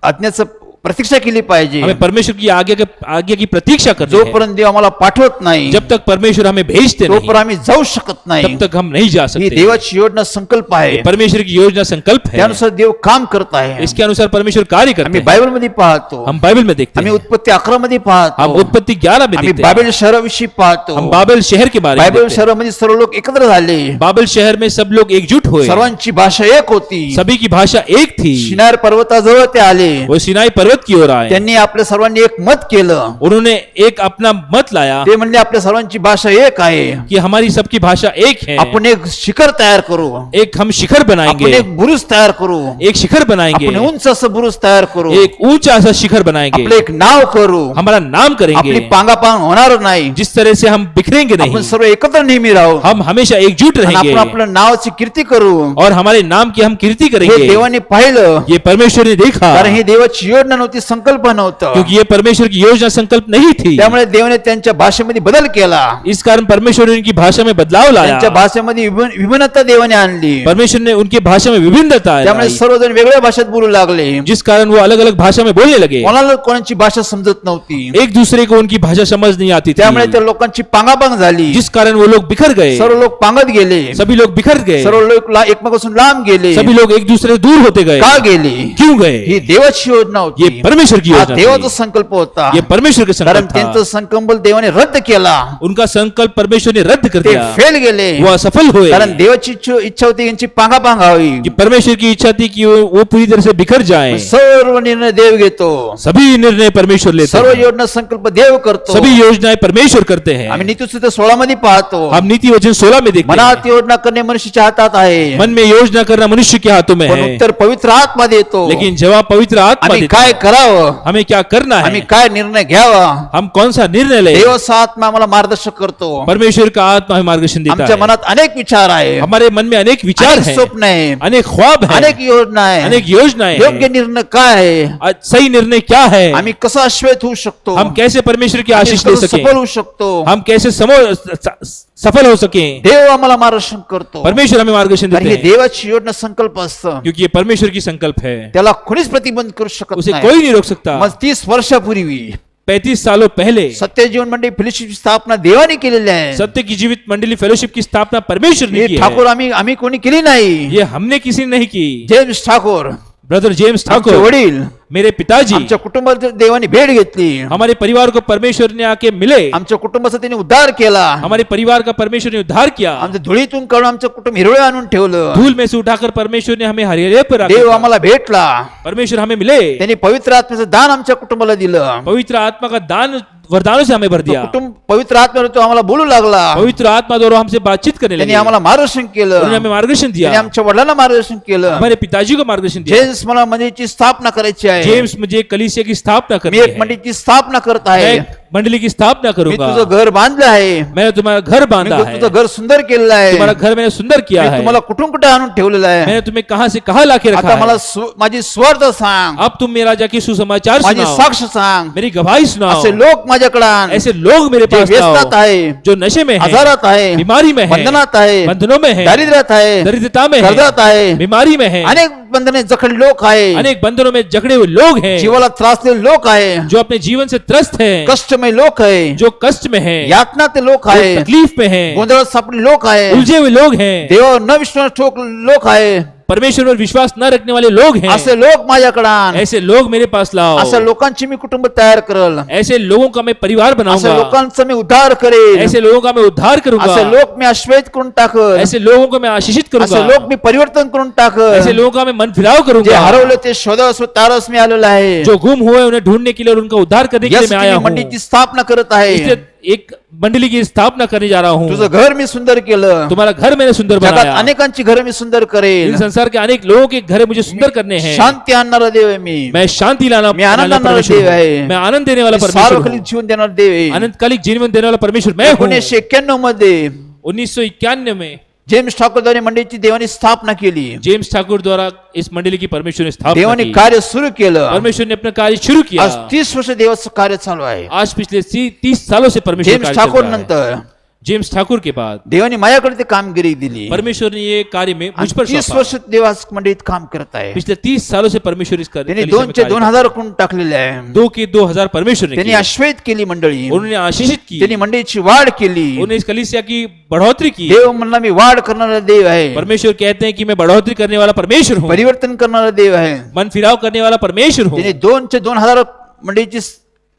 आज्ञेचं प्रतीक्षा केली पाहिजे. हमें परमेश्वर की आज्ञा की प्रतीक्षा करनी है. जोपर्यंत देव आम्हाला पाठवत नाही, जब तक परमेश्वर हमें भेजते नहीं, तोपर्यंत आम्ही जाऊ शकत नाही. तब तक हम नहीं जा ही सकते. देवाची योजना संकल्प आहे. ये परमेश्वर की योजना संकल्प है. त्यानुसार देव काम करत आहे. इसके अनुसार परमेश्वर कार्य करते आम्ही हैं. बायबल मध्ये पाहतो, हम बाइबल में देखते आम्ही हैं. उत्पत्ती 11 मध्ये पाहतो, हम उत्पत्ति 11 में आम्ही देखते हैं. बाबेल शहराविषयी पाहतो. हम बाबेल शहर के बारे में बायबल देखते हैं. शहरामध्ये सर्व लोक एकत्र झाले. बाबेल शहर में सब लोग एकजुट हुए. सर्वांची भाषा एक होती. सभी की भाषा एक थी. शिनार पर्वताजवळ ते आले. वो सिनाई पर्वत पर्वत की ओर आए। त्यांनी आपल्या सर्वांनी एक मत केलं. उन्होंने एक अपना मत लाया ते म्हणले आपल्या सर्वांची भाषा एक आहे. कि हमारी सबकी भाषा एक है, आपण एक शिखर तयार करू. एक हम शिखर आपण बनाएंगे, एक बुरुज तयार करू. एक शिखर बनाएंगे, आपण उंच असं बुरुज तयार करू. एक ऊंचा सा शिखर बनाएंगे, आपलं एक नाव करू. हमारा नाम आपली करेंगे। पांगापांग होणार नाही. जिस तरह से हम बिखरेंगे आपण नहीं, सर्व एकत्र नेहमी राहू. हम हमेशा एकजुट आणि रहेंगे आपण आपल्या नावाची कीर्ती करू. और हमारे नाम की हम कीर्ति हे करेंगे। देवाने पाहिलं. ये परमेश्वर ने देखा, कारण ही देवाची योजना नव्हती, संकल्प नव्हतं. क्योंकि ये परमेश्वर की योजना संकल्प नहीं थी। त्यामुळे देवाने त्यांच्या भाषेमध्ये बदल केला. इस कारण परमेश्वर ने उनकी भाषा में बदलाव लाया, त्यांच्या भाषेमध्ये विभिन्नता देवाने आणली. परमेश्वर ने उनकी भाषा में विभिन्नता त्यामुळे लाई, सर्वजण वेगळ्या भाषेत बोलू लागले. जिस कारण वो अलग अलग भाषा में बोलने लगे। कोणाला कोणाची भाषा समजत नव्हती. एक दूसरे को उनकी भाषा समझ नहीं आती त्यामुळे थी, त्या लोकांची पांगापांग झाली. जिस कारण वो लोग बिखर गए, सर्व लोक पांगत गेले. सभी लोग बिखर गए, सर्व लोक एकमेकापासून लांब गेले. सभी लोग एक दूसरे से दूर होते गए। का गेले? क्यों गए? ही देवाची योजना ये होती. परमेश्वर की हा योजना देवाचा थी, संकल्प होता. ये परमेश्वर के कारण संकल्प त्यांचं था। संकल्प देवाने रद्द केला. उनका संकल्प परमेश्वर ने रद्द कर ते दिया, फेल गेले. वो असफल हुए। कारण देवाची इच्छा होती यांची पांगापांग व्हावी. कि परमेश्वर की इच्छा थी कि वो पूरी तरह से बिखर जाएं। सर्व निर्णय देव घेतो. सभी निर्णय परमेश्वर लेते सर्व हैं, योजना संकल्प देव करतो. सभी योजनाएं परमेश्वर करते हैं। आम्ही नीतिसूत्र 16 मध्ये पाहतो. हम नीति वचन 16 में देखते मनात हैं, योजना करणे मनुष्याच्या हातात आहे. मन में योजना करना मनुष्य के हाथों में पण है, उत्तर पवित्र आत्मा देतो. लेकिन जवाब पवित्र आत्मा आम्ही देता काय है। करावं, हमें क्या करना आम्ही है, काय निर्णय घ्यावा, हम कौन सा निर्णय ले। देवाचा आत्मा आम्हाला मार्गदर्शक करतो. परमेश्वर का आत्मा हमें मार्गदर्शन देता आमच्या है। मनात अनेक विचार आहे, हमारे मन में अनेक विचार अनेक हैं, स्वप्न आहे, अनेक ख्वाब हैं, अनेक योजना आहे, अनेक योजनाएं योग्य हैं। निर्णय काय आहे, आज सही निर्णय क्या है, आम्ही कसा आश्वस्त होऊ शकतो, हम कैसे परमेश्वर की आम्ही आशीष ले कसं सकें, सफल होऊ शकतो. हम कैसे सफल हो सकें। देव आम्हाला मार्गदर्शन करतो. परमेश्वर हमें मार्गदर्शन कारण देते हे हैं, देवाची योजना संकल्प असतं. क्योंकि ये परमेश्वर की संकल्प है, त्याला कोणीच प्रतिबंध करू शकत उसे नाही. कोई नहीं रोक सकता। मग 30 वर्षापूर्वी 35 सालों पहले सत्य जीवन मंडळी फेलोशिपची स्थापना देवाने केलेली आहे. सत्य की जीवित मंडली फेलोशिप की स्थापना परमेश्वर ने हे की ठाकूर है। आम्ही कोणी केली नाही. ये हमने किसी ने नहीं की। जेम्स ठाकूर, ब्रदर जेम्स आमचे ठाकुर, वडील, मेरे पिताजी, आमच्या कुटुंबात देवाने भेट घेतली. हमारे परिवार को परमेश्वर ने आके मिले, आमच्या कुटुंबाचा त्यांनी उद्धार केला. हमारे परिवार का परमेश्वर ने उद्धार किया। आमच्या धुळीतून काढून आमचं कुटुंब हिरवळ आणून ठेवलं. धूल में से उठाकर परमेश्वर ने हमें हरियाले पर देव रखा। आम्हाला भेटला. परमेश्वर हमें मिले, त्यांनी पवित्र आत्म्याचं दान आमच्या कुटुंबाला दिलं. पवित्र आत्मा का दान वरदानों से हमें भर तो दिया। कुटुंब पवित्र आत्म्यावर तो आम्हाला बोलू लागला. पवित्र आत्मा द्वारा हमसे बातचीत करने त्यांनी लगे, आम्हाला मार्गदर्शन केलं. उन्होंने हमें मार्गदर्शन त्यांनी दिया, आमच्या वडिलांना मार्गदर्शन केलं. हमारे पिताजी को मार्गदर्शन दिया। जेम्स मला मंदिराची स्थापना करायची आहे. जेम्स मुझे कलीसिया की स्थापना मी करनी एक है, मंदिराची स्थापना करत मैं आहे. एक मंडली की स्थापना मी करूंगा। तुझं घर बांधलं आहे. मैंने तुम्हारा घर मी बांधा है, तुझं घर सुंदर केलेलं आहे. तुम्हारा घर मैंने सुंदर किया मी है, तुम्हाला कुठून कुठे आणून ठेवलेलं आहे. मैंने तुम्हें कहां से कहां लाके रखा आता है। मला माझी स्वर्ध सांग, अब तुम मेरा जाके सुसमाचार माझी सुनाओ, साक्ष सांग. मेरी गवाही सुनाओ। असे लोक माझ्याकडे आण, ऐसे लोग मेरे जे पास व्यसनात लाओ, आहे, जो नशे में है, आजारात आहे, बीमारी में है, बंधनात आहे, बंधनों में है, दारिद्र्यात आहे, दरिद्रता में कर्जात है, आहे, बीमारी में है, अनेक बंधने जखड लोक आहे, अनेक बंधनों में जकड़े हुए लोग हैं, जीवाला त्रासलेले लोक आहे, जो अपने जीवन से त्रस्त है, कष्टमय लोक आहे, जो कष्ट में है, यातनाते लोक जो आहे, तकलीफ में है, गोंधळात सापडले लोक आहे, उलझे हुए लोग हैं, देवावर न विश्वास ठोक लोक आहे. परमेश्वर पर विश्वास न रखने वाले लोग हैं। असे लोक माझ्याकडे आण. ऐसे लोग मेरे पास लाओ, अशा लोकांची मी कुटुंब तयार करल. ऐसे लोगों का मैं परिवार अशा बनाऊंगा, लोकांचा मी उद्धार करेल. ऐसे लोगों का मैं उद्धार असे करूंगा, लोक मी आश्वस्त करून टाकल. ऐसे लोगों को मैं आशीषित असे करूंगा, लोक मी परिवर्तन करून टाकल. ऐसे लोगों का मैं मन फिराव जे करूंगा, हरवले ते शोधस व तारस मी आलेलो आहे. जो गुम हुए उन्हें ढूंढने के लिए और उनका उद्धार करने के लिए मैं आया हूँ। मंडळीची स्थापना करत आहे. इसलिए एक मंडली की स्थापना करने जा रहा हूँ। तुझं घर मी सुंदर केलं. तुम्हारा घर मैंने सुंदर जगात बनाया, अनेकांची घर मी सुंदर करेल. इस संसार के अनेक लोगों के घर मुझे सुंदर करने हैं। शांती आणणारा देव आहे मी. मैं शांति लाना मैं आनंद वाला आनंद परमेश्वर देव हूँ। है। मैं आनंद देने वाला मी परमेश्वर सार्वकालिक हूँ। जीवन देणारा देव आहे. अनंतकालिक जीवन देने वाला परमेश्वर मैं हूँ। 1991 मध्ये 1991 में जेम्स ठाकूर द्वारे मंडळीची देवाने स्थापना केली. जेम्स ठाकुर द्वारा इस मंडली की परमेश्वर ने स्थापना देवाने की। कार्य सुरू केलं. परमेश्वर ने अपना कार्य शुरू किया। आज 30 वर्ष देवाचं कार्य चालू आहे. आज पिछले 30 सालों से परमेश्वर जेम्स कार्य चल ठाकूर रहा है। नंतर जेम्स ठाकुर के बाद देवाने माझ्याकडे ते कामगिरी दिली. परमेश्वर ने ये कार्य में मुझ पर 30 सौंपा। वर्ष देवास मंडळीत काम करत आहे. पिछले 30 सालों से परमेश्वर इस कार्य त्यांनी कलीसिया में 2 चे कार्य 2000 कोण टाकलेले आहे. 2 के 2000 परमेश्वर ने त्यांनी किया। आश्वस्त केली मंडळी. उन्होंने आशीषित की, त्यांनी मंडळीची वाढ केली. उन्होंने इस कलीसिया की बढ़ोतरी की। देव म्हणला मी वाढ करणारा देव आहे. परमेश्वर कहते हैं कि मैं बढ़ोतरी करने वाला परमेश्वर हूँ, परिवर्तन करणारा देव आहे. मन फिराव करने वाला परमेश्वर हूँ। त्याने 2 चे 2000 मंडळीची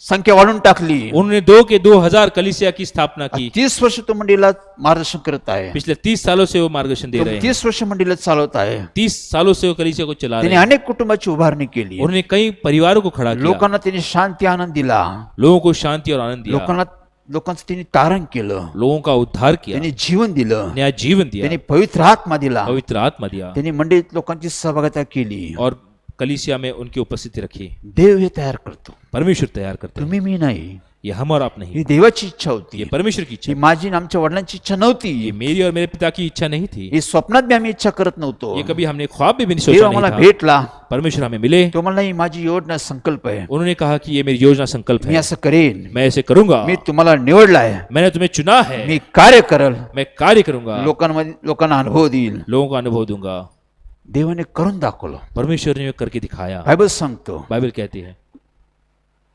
संख्या वाढून टाकली. उन्होंने 2 के 2000 कलीसिया की स्थापना की. 30 वर्ष तो मंडळीला मार्गदर्शन करत आहे. पिछले 30 सालों से वो मार्गदर्शन दे रहे हैं. 30 वर्ष मंडळीला चालवत आहे. 30 सालों से वो कलीसिया को चला रहे त्यांनी हैं. अनेक कुटुंबाची उभारणी केली. उन्होंने कई परिवारों को खड़ा किया. लोकांना त्यांनी शांती आनंद दिला. लोगों को शांति और आनंद दिया. लोकांचं त्यांनी तारण केलं. लोगों का उद्धार किया. त्यांनी जीवन दिलं. नया जीवन दिया. त्यांनी पवित्र आत्मा दिला. पवित्र आत्मा दिया. त्यांनी मंडळीत लोकांची सहभागिता केली. और कलीसिया में उनकी उपस्थिति रखी. देव हे तयार करतो. परमेश्वर तैयार करते हैं. तुम्ही मी नाही. ये हम और आप नहीं. ही देवाची इच्छा होती. ये परमेश्वर की इच्छा. ही माझी आणि आमच्या वडिलांची इच्छा नव्हती. ये मेरी और मेरे पिता की इच्छा नहीं थी. ही स्वप्नात बी आम्ही इच्छा करत नव्हतो. ये कभी हमने ख्वाब में भी नहीं देव सोचा आम्हाला नहीं था. भेटला. परमेश्वर हमें मिले. तो मला ही माझी योजना संकल्प आहे. उन्होंने कहा कि ये मेरी योजना संकल्प मी है. असं करेन. मैं ऐसे करूंगा. मी तुम्हाला निवडलाय. मैंने तुम्हें चुना है. मी कार्य करल. मैं कार्य करूंगा. लोकांना अनुभव देईल. लोगों का अनुभव दूंगा. देवाने करून दाखवलं. परमेश्वर ने करके दिखाया. बायबल सांगतो बाइबल कहती है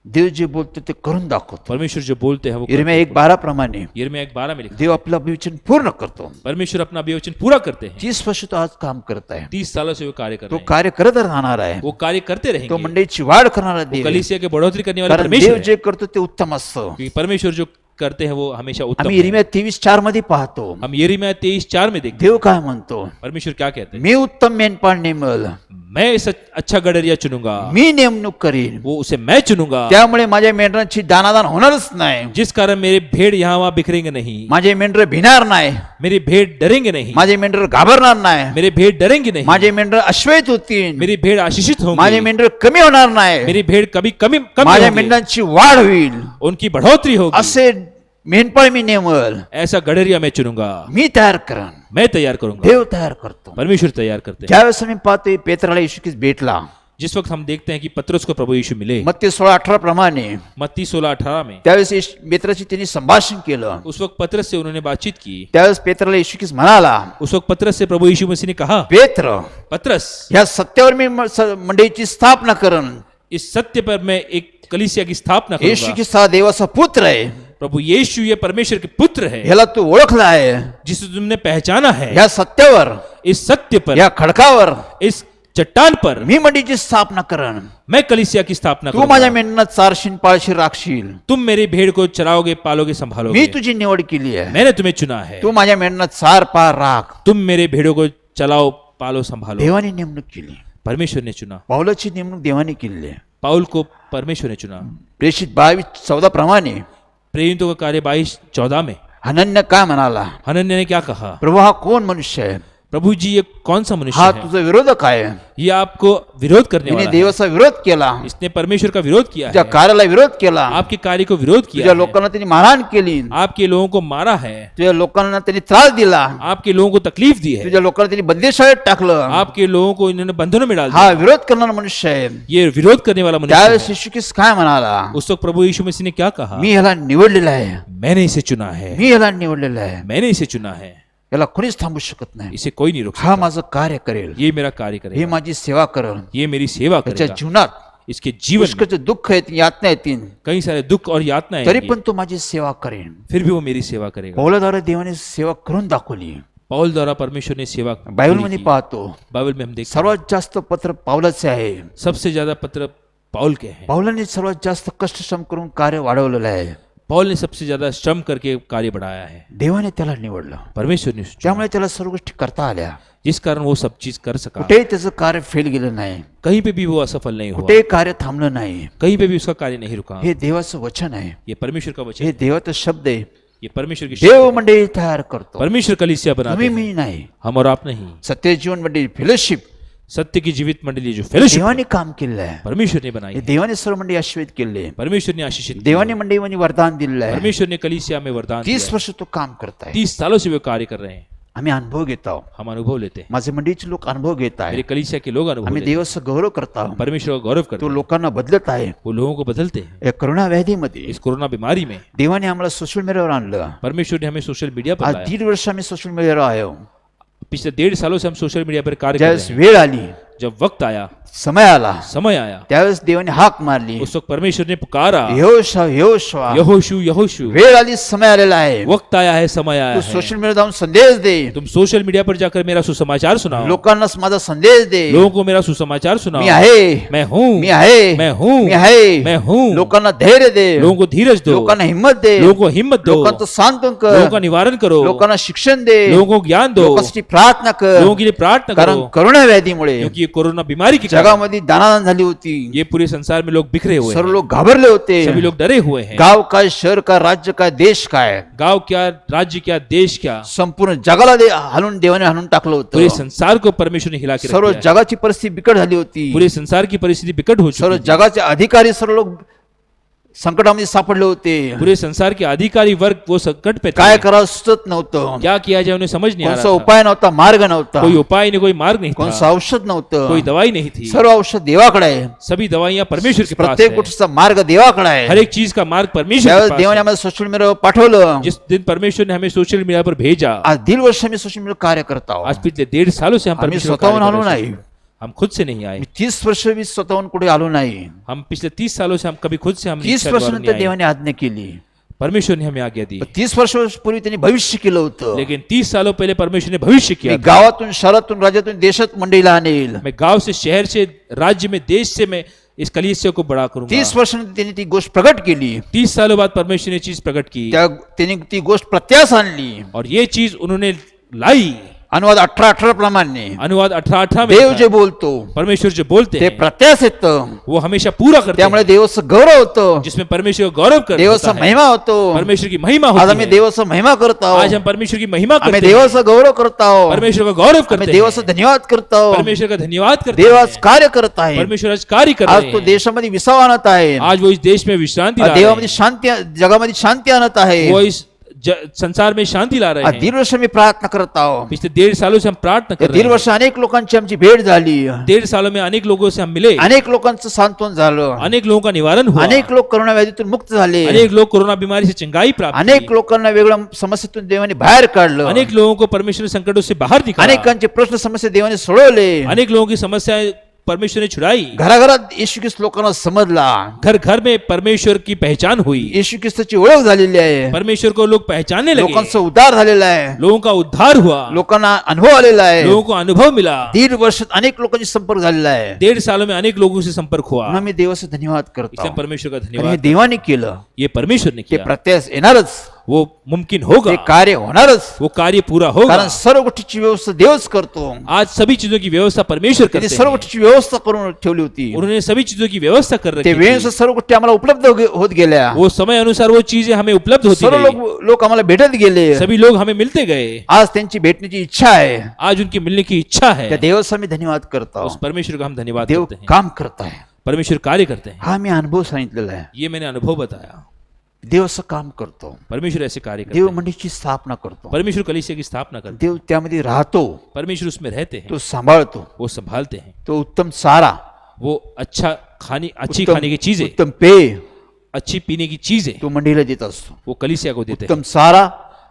देव जे बोलतो ते करून दाखवतो. परमेश्वर जो बोलते हैं वो यिर्मया 1:12 प्रमाणे यिर्मया 1:12 में लिखा. देव आपलं अभिवचन पूर्ण करतो. परमेश्वर अपना अभिवचन पूरा करते हैं. 30 वर्ष तो आज काम करत आहे. 30 सालों से वो कार्य कर तो रहे हैं. कार्य करत राहणार आहे. वो कार्य करते तो रहेंगे. मंडळीची वाढ करणारा देव आहे. कलीसिया के बढ़ोतरी करने वाला कारण परमेश्वर देव है. जे करतो ते उत्तम असतं. क्योंकि परमेश्वर जो करते हैं वो हमेशा उत्तम आम्ही है. यिर्मया 23:4 मध्ये पाहतो. हम यिर्मया 23:4 में देखते देव काय म्हणतो. हैं. परमेश्वर क्या कहते हैं. मी उत्तम मेंढपाळ नेमल. मैं इस अच्छा गडरिया चुनूंगा. मी नेमणूक करीन. वो उसे मैं चुनूंगा. त्यामुळे माझ्या मेंढरांची दानादान होणारच नाही. जिस कारण मेरे भेड़ यहाँ वहां बिखरेंगे नहीं. माझे मेंढर भिणार नाही. मेरे भेड़ डरेंगे नहीं. माझे मेंढर घाबरणार नाही. मेरे भेड़ डरेंगे नहीं. माझे मेंढर अश्वैत होतील. मेरी भेड़ आशीषित माझे होंगी. मेंढर कमी होणार नाही. मेरी भेड़ कभी कमी माझ्या होंगे. मेंढरांची वाढ होईल. उनकी बढ़ोतरी होगी. असे मेंढपाळ मी नेमल. ऐसा गडरिया मैं चुनूंगा. मी तयार करन. मैं तैयार करूंगा. देव तयार करतो. परमेश्वर तैयार करते हैं. ज्यावेळेस आम्ही पाहतोय पेत्राला येशू ख्रिस्त भेटला. जिस वक्त हम देखते हैं कि पतरस को प्रभु यीशु मिले. मत्ती 16:18 प्रमाणे मत्ती 16:18 में त्यावेळेस पेत्राची त्यांनी संभाषण केलं. उस वक्त पतरस से उन्होंने बातचीत की. त्यावेळेस पेत्राला येशू ख्रिस्त म्हणाला, उस वक्त पतरस से प्रभु यीशु मसीह ने कहा, पेत्र पतरस ह्या सत्यावर मी मंडळीची स्थापना करन. इस सत्य पर मैं एक कलीसिया की स्थापना येशू करूंगा. ख्रिस्त हा देवाचा पुत्र आहे. प्रभु यीशु ये परमेश्वर के पुत्र है. ह्याला तू ओळखला आहे. जिसे तुमने पहचाना है. ह्या सत्यावर, इस सत्य पर, या खडकावर इस चट्टान पर मी मंडळीची स्थापना करन. मैं कलीसिया की स्थापना तू माझ्या करूंगा. मेंढरांना चारशीन पाळशीन राखशील. तुम मेरी भेड़ को चराओगे, पालोगे, संभालोगे. मी तुझी निवड केली आहे. मैंने तुम्हें चुना है. तू माझ्या मेंढरांना चार पार राख. तुम मेरे भेड़ों को चलाओ, पालो, संभालो. देवाने नेमणूक केली. परमेश्वर ने चुना. पावलाची नेमणूक देवाने केली आहे. पाउल को परमेश्वर ने चुना. प्रेषित 22:14 प्रमाणे प्रेरितों का कार्य 22:14 में हनन्य काय म्हणाला, हनन्या ने क्या कहा, प्रभू हा कोण मनुष्य आहे. प्रभु जी ये कौन सा मनुष्य हा है. तुझा विरोधक आहे. ये आपको विरोध करने तिने वाला है. देवाचा विरोध केला. इसने परमेश्वर का विरोध किया तुझ्या है. कार्याला विरोध केला. आपके कार्य को विरोध किया तुझ्या है. लोकांना त्यांनी मारहाण केली. आपके लोगों को मारा है. तुझ्या लोकांना त्यांनी त्रास दिला. आपके लोगों को तकलीफ दी है. तुझ्या लोकांना त्यांनी बंदिशाळेत टाकलं. आपके लोगों को इन्होंने बंधनों में डाल हा दिया. विरोध करणारा मनुष्य आहे. ये विरोध करने वाला मनुष्य त्यावेळेस है. येशू ख्रिस्त काय म्हणाला, उस वक्त प्रभु यीशु मसीह ने क्या कहा, मी ह्याला निवडलेला आहे. मैंने इसे चुना है. मी ह्याला निवडलेला आहे. मैंने इसे चुना है. याला कोणीच थांबू शकत नाही. इसे कोई नहीं रोक हा सकता. माझं कार्य करेल. ये मेरा कार्य हे करेगा. माझी सेवा करेल. ये मेरी सेवा त्याच्या करेगा. जीवनात इसके जीवन में पुष्कळचे दुःख आहेत, यातना येतील, कई सारे दुख और यातनाएं तरी आएंगी. पण तो माझी सेवा करेन. फिर भी वो मेरी सेवा करेगा. पौलाद्वारे देवाने सेवा करून दाखवली. पौल द्वारा परमेश्वर ने सेवा बायबल पूरी मध्ये की. पाहतो बाइबल में हम देखते हैं सर्वात जास्त पत्र पावलाचे आहे. सबसे ज्यादा पत्र पौल के हैं. पावलाने सर्वात जास्त कष्ट श्रम करून कार्य वाढवलेलं आहे. पौल ने सबसे ज्यादा श्रम करके कार्य बढ़ाया है. देवाने त्याला निवडलं. परमेश्वर ने चुना. त्यामुळे त्याला सर्व गोष्टी करता आल्या. जिस कारण वो सब चीज कर सका. कुठेही त्याचं कार्य फेल गेलं नाही. कहीं पे भी वो असफल नहीं हुआ. कुठेही कार्य थांबलं नाही. कहीं पे भी उसका कार्य नहीं रुका. हे देवाचं वचन आहे. ये परमेश्वर का वचन हे है. देवाचा शब्द आहे. ये परमेश्वर की देव शक्ति है. मंडळी तयार करतो. परमेश्वर कलीसिया बनाते तुम्ही हैं. मी नाही. हम और आप नहीं. सत्य जीवन मंडळी फेलोशिप सत्य की जीवित मंडली जो फेलोशिप देवाने काम केलेलं आहे. परमेश्वर ने बनाई हे है. देवाने सर्व मंडळी आशीर्वाद केले. परमेश्वर ने आशीषित किया. देवाने मंडळी म्हणजे वरदान दिलेलं आहे. परमेश्वर ने कलीसिया में वरदान 30 दिया है. वर्ष तो काम करताय. 30 सालों से वे कार्य कर रहे हैं. आम्ही अनुभव घेत आहोत. हम अनुभव लेते हैं. माझे मंडळीचे लोक अनुभव घेत मेरे आहे. कलीसिया के लोग अनुभव आम्ही लेते हैं. देवाचा गौरव करत आहोत. परमेश्वर का गौरव करते तो हैं. लोकांना बदलत आहे. वो लोगों को बदलते हैं. या करोना व्याधीमध्ये इस कोरोना बीमारी में देवाने आम्हाला सोशल मीडियावर आणलं. परमेश्वर ने हमें सोशल मीडिया पर आज लाया. 1.5 वर्ष आम्ही सोशल मीडियावर आहो. पिछले 1.5 सालों से हम सोशल मीडिया पर कार्य कर ज्यावेळेस रहे हैं. वेळ आली, जब वक्त आया, समय आला, समय आया, त्यावेळेस देवाने हाक मारली, उस वक्त परमेश्वर ने पुकारा, यहोशुआ यहोशुआ, यहोशू यहोशू, वेळ आली, समय आलेला आहे, वक्त आया है, समय आया तू है। सोशल मीडिया जाऊन संदेश दे, तुम सोशल मीडिया पर जाकर मेरा सुसमाचार सुनाओ, लोकांना माझा संदेश दे, लोगों को मेरा सुसमाचार सुनाओ। मी आहे, मैं हूँ, मी आहे, मैं हूँ, मी आहे, मैं हूँ। लोकांना धैर्य दे, लोगों को धीरज दो, लोकांना हिम्मत दे, लोगों को हिम्मत दो, लोकांचं सांत्वन लोगों का कर, निवारण करो, लोकांना शिक्षण दे, लोगों को ज्ञान दो, लोकांसाठी प्रार्थना कर, लोगों के लिए प्रार्थना कारण करो, करोना व्याधीमुळे क्योंकि ये कोरोना बीमारी की कारण जगामध्ये दानादान झाली होती, ये पूरे संसार में लोग बिखरे हुए सर्व हैं, लोक घाबरले होते, सभी लोग डरे हुए हैं। गाव काय, शहर काय, राज्य काय, देश काय, गांव क्या, राज्य क्या, देश क्या, संपूर्ण जगाला हालून देवाने हाणून टाकलं पूरे होतं, संसार को परमेश्वर ने हिला के रख सर्व दिया है। जगाची परिस्थिती बिकट झाली होती, पूरे संसार की परिस्थिति बिकट हो सर्व चुकी है। जगाचे अधिकारी सर्व लोक संकटामध्ये सापडले होते, पूरे संसार के अधिकारी वर्ग वो संकट पे काय थे, करावं सुचत नव्हतं, क्या किया जाए उन्हें समझ नहीं आ कोणता रहा था। उपाय नव्हता, मार्ग नव्हता, कोई उपाय नहीं, कोई मार्ग नहीं कोणतं था, औषध कोई नव्हतं, दवाई नहीं थी, सर्व औषध देवाकडे आहे, सभी दवाइयां परमेश्वर के पास प्रत्येक है, गोष्टीचा मार्ग देवाकडे आहे, हर एक चीज का मार्ग परमेश्वर त्यावेळेस के पास देवाने है। आम्हाला सोशल मीडियावर पाठवलं, जिस दिन परमेश्वर ने हमें सोशल मीडिया पर भेजा, आज 1.5 वर्ष मी सोशल मीडियावर कार्य करत आज आहोत, पिछले 1.5 सालों से हम आम्ही परमेश्वर का स्वतःहून कार्य आलो कर रहे नाही, हैं। हम खुद से नहीं आए, मी 30 वर्ष मी स्वतःहून कुठे आलो नाही, हम पिछले 30 सालों से हम कभी खुद से हम 30 वर्षानंतर देवाने आज्ञा केली, परमेश्वर ने हमें आज्ञा दी, 30 वर्षापूर्वी त्यांनी भविष्य केलं होतं, लेकिन 30 सालों पहले परमेश्वर ने भविष्य मी किया था। गावातून, शहरातून, राज्यातून, देशात मंडईला आणेल, मैं गांव से, शहर से, राज्य में, देश से मैं इस कलीसिया को बड़ा करूंगा। 30 वर्षानंतर त्यांनी ती गोष्ट प्रकट केली, 30 सालों बाद परमेश्वर ने चीज प्रकट की त्यांनी ती गोष्ट प्रत्यास आणली, और ये चीज उन्होंने लाई। अनुवाद 18:18 प्रमाणे अनुवाद 18:18 में देव लिखा जे है, बोलतो परमेश्वर जो बोलते ते हैं प्रत्यास येतं, वो हमेशा पूरा करते त्यामुळे हैं, देवाचं गौरव होतं, जिसमें परमेश्वर का गौरव कर देवाचा होता है, महिमा होतो, परमेश्वर की महिमा आज होती आम्ही है। देवाचा महिमा करत आज आहोत, हम परमेश्वर की महिमा आम्ही करते हैं, देवाचा गौरव करत आहोत, परमेश्वर का गौरव आम्ही करते देवाचा हैं, धन्यवाद करत आहोत, परमेश्वर का धन्यवाद करते देव आज हैं, कार्य करत आहे, परमेश्वर आज कार्य कर आज रहे तो हैं, देशामध्ये विसावा आणत आहे, आज वो इस देश में विश्रांति ला रहे देवामध्ये हैं, शांती, जगामध्ये शांती आणत आहे, वो इस संसार में शांति ला रहे आज हैं। 1.5 वर्ष मी प्रार्थना करत आहोत, पिछले 1.5 सालों से हम प्रार्थना कर रहे 1.5 हैं, वर्ष अनेक लोकांची आमची भेट झाली, 1.5 सालों में अनेक लोगों से हम मिले, अनेक लोकांचं सांत्वन झालं, अनेक लोगों का निवारण हुआ, अनेक लोक करोना व्याधीतून मुक्त झाले, अनेक लोग कोरोना बीमारी से चंगाई प्राप्त अनेक की, लोकांना वेगळ्या समस्येतून देवाने बाहेर काढलं, अनेक लोगों को परमेश्वर संकटों से बाहर निकाला, अनेकांचे प्रश्न समस्या देवाने सोडवले, अनेक लोगों की समस्याएं परमेश्वर ने छुड़ाई, घराघरात येशू ख्रिस्त लोकांना समजला, घर घर में परमेश्वर की पहचान हुई, येशू ख्रिस्ताची ओळख झालेली आहे, परमेश्वर को लोग पहचानने लगे, लोकांचा उद्धार झालेला आहे, लोगों का उद्धार हुआ, लोकांना अनुभव आलेला आहे, लोगों को अनुभव मिला, 1.5 वर्षात अनेक लोकांशी संपर्क झालेला आहे, 1.5 सालों में अनेक लोगों से संपर्क हुआ, म्हणून मी देवाचा धन्यवाद करतो, इसलिए हम परमेश्वर का आणि हे धन्यवाद, देवाने केलं, ये परमेश्वर ने ते किया, प्रत्यास येणारच, वो मुमकिन होगा, ते कार्य होणारच, वो कार्य पूरा होगा, कारण सर्व गोष्टीची व्यवस्था देवच करतो, आज सभी चीजों की व्यवस्था परमेश्वर त्यांनी करते सर्व हैं, गोष्टीची व्यवस्था करून ठेवली होती, उन्होंने सभी चीजों की व्यवस्था कर ते रखी थी, वेळेनुसार सर्व गोष्टी आम्हाला उपलब्ध होत गेल्या, वो समय अनुसार वो चीजें हमें उपलब्ध होती सर्व गई, लोक आम्हाला भेटत गेले, सभी लोग हमें मिलते गए, आज त्यांची भेटण्याची इच्छा आहे, आज उनकी मिलने की इच्छा है, त्या देवाचा मी धन्यवाद करतो, उस परमेश्वर का हम धन्यवाद देव करते हैं, काम करत आहे, परमेश्वर कार्य करते हैं, हा मी अनुभव सांगितलेला आहे, ये मैंने अनुभव बताया, देव असं काम करतो, परमेश्वर ऐसे कार्य करते देव हैं, मंडळीची स्थापना करतो, परमेश्वर कलीसिया की स्थापना करते देव त्यामध्ये राहतो, हैं, परमेश्वर उसमें रहते हैं, तो सांभाळतो, वो संभालते हैं, तो उत्तम चारा, वो अच्छी उत्तम- खाने की चीजें, उत्तम पेय अच्छी पीने की चीजें तो मंडळीला देत असतो, वो कलीसिया को देते हैं, उत्तम चारा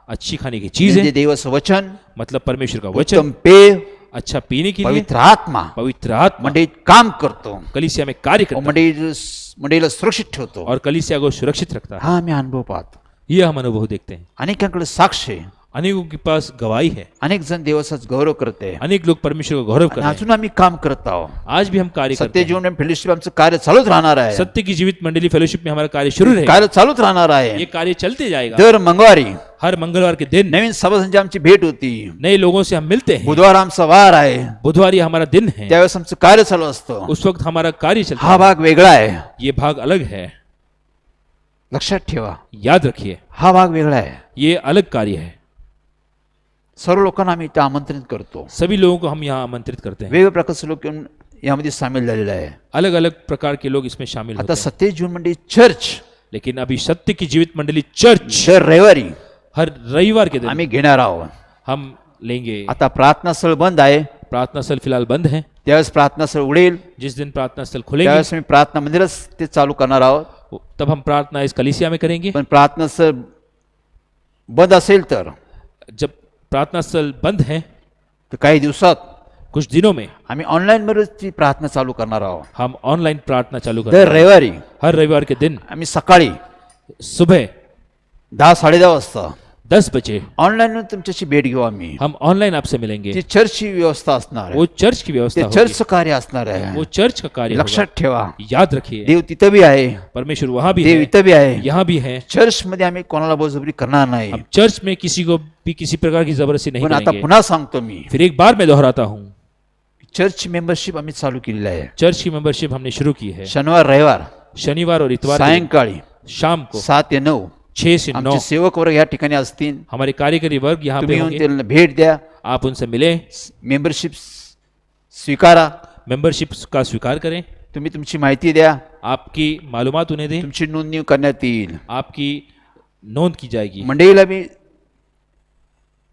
अच्छी खाने की म्हणजे चीजें देवाचं वचन, मतलब परमेश्वर का उत्तम वचन, पेय, अच्छा पीने के लिए पवित्र आत्मा, पवित्र आत्मा मंडळीत काम करतो, कलीसिया में कार्य करता है मंडळीला सुरक्षित ठेवतो, और कलीसिया को सुरक्षित रखता है, हा मी अनुभव पाहतो, ये हम अनुभव देखते हैं, अनेकांकडे साक्ष आहे, अनेकों के पास गवाही है, अनेक जण देवाचाच गौरव करते, अनेक लोग परमेश्वर का गौरव कर आणि रहे हैं, अजून आम्ही काम करत आहोत, आज भी हम कार्य करते सत्य हैं, जीवन फेलोशिप आमचं कार्य चालूच राहणार आहे, सत्य की जीवित मंडली फेलोशिप में हमारा कार्य शुरू रहेगा, कार्य चालूच राहणार आहे, ये कार्य चलते जाएगा, दर मंगळवारी हर मंगलवार के दिन नवीन सभासदांची आमची भेट होती, नए लोगों से हम मिलते हैं, बुधवार आमचा वार आहे, बुधवार ये हमारा दिन है, त्यावेळेस आमचं कार्य चालू असतं, उस वक्त हमारा कार्य चलता हा है, भाग वेगळा आहे, ये भाग अलग है, लक्षात ठेवा, याद रखिए हा भाग वेगळा आहे, ये अलग कार्य है, सर्व लोकांना आम्ही इथं आमंत्रित करतो, सभी लोगों को हम यहाँ आमंत्रित करते हैं, वेगवेगळ्या प्रकारचे लोक येऊन यामध्ये सामील झालेले आहे, अलग अलग प्रकार के लोग इसमें शामिल होते आता हैं, सत्य जीवन मंडळी चर्च लेकिन अभी सत्य की जीवित मंडली चर्च दर रविवारी हर रविवार के दिन आम्ही घेणार आहोत, हम लेंगे, आता प्रार्थना स्थळ बंद आहे, प्रार्थना स्थल फिलहाल बंद है, त्यावेळेस प्रार्थना स्थळ उडेल, जिस दिन प्रार्थना स्थल खुलेंगे त्यावेळेस मी प्रार्थना मंदिरच ते चालू करणार आहोत, तब हम प्रार्थना इस कलीसिया में करेंगे, पण प्रार्थना स्थळ बंद असेल तर जब प्रार्थना स्थल बंद है काही दिवसात कुछ दिनों में आम्ही ऑनलाईन वरच ती प्रार्थना चालू करणार आहोत. हम ऑनलाइन प्रार्थना चालू दर करेंगे. रविवारी हर रविवार के दिन आम्ही सकाळी सुबह 10-10:30 वाजता 10 बजे ऑनलाईन तुमच्याशी भेट घेऊ आम्ही. हम ऑनलाइन आपसे मिलेंगे. ती चर्चची व्यवस्था असणार आहे. वो चर्च की व्यवस्था ते होगी. चर्चचं कार्य असणार आहे. वो चर्च का कार्य लक्षात होगा. ठेवा, याद रखिए, देव तिथं बी आहे, परमेश्वर वहां भी देव है, इथं बी आहे. यहाँ भी है. चर्च मध्ये आम्ही कोणाला बळजबरी करणार नाही. हम चर्च में किसी को भी किसी प्रकार की जबरदस्ती नहीं पण आता करेंगे. पुन्हा सांगतो मी, फिर एक बार मैं दोहराता हूँ, चर्च मेंबरशिप आम्ही चालू केलेली आहे. चर्च की मेंबरशिप हमने शुरू की है. शनिवार रविवार शनिवार और इतवार के दिन सायंकाळी शाम को 7 ते 9 6 से 9 आमचे सेवक वर्ग या ठिकाणी असतील. हमारे कार्यकारी वर्ग यहाँ तुम्ही पे येऊन होंगे. त्यांना भेट द्या, आप उनसे मिले, मेंबरशिप स्वीकारा, मेंबरशिप का स्वीकार करें, तुम्ही तुमची माहिती द्या, आपकी मालूमात उन्हें दें, तुमची नोंदणी करण्यात येईल. आपकी नोंद की जाएगी. मंडळीला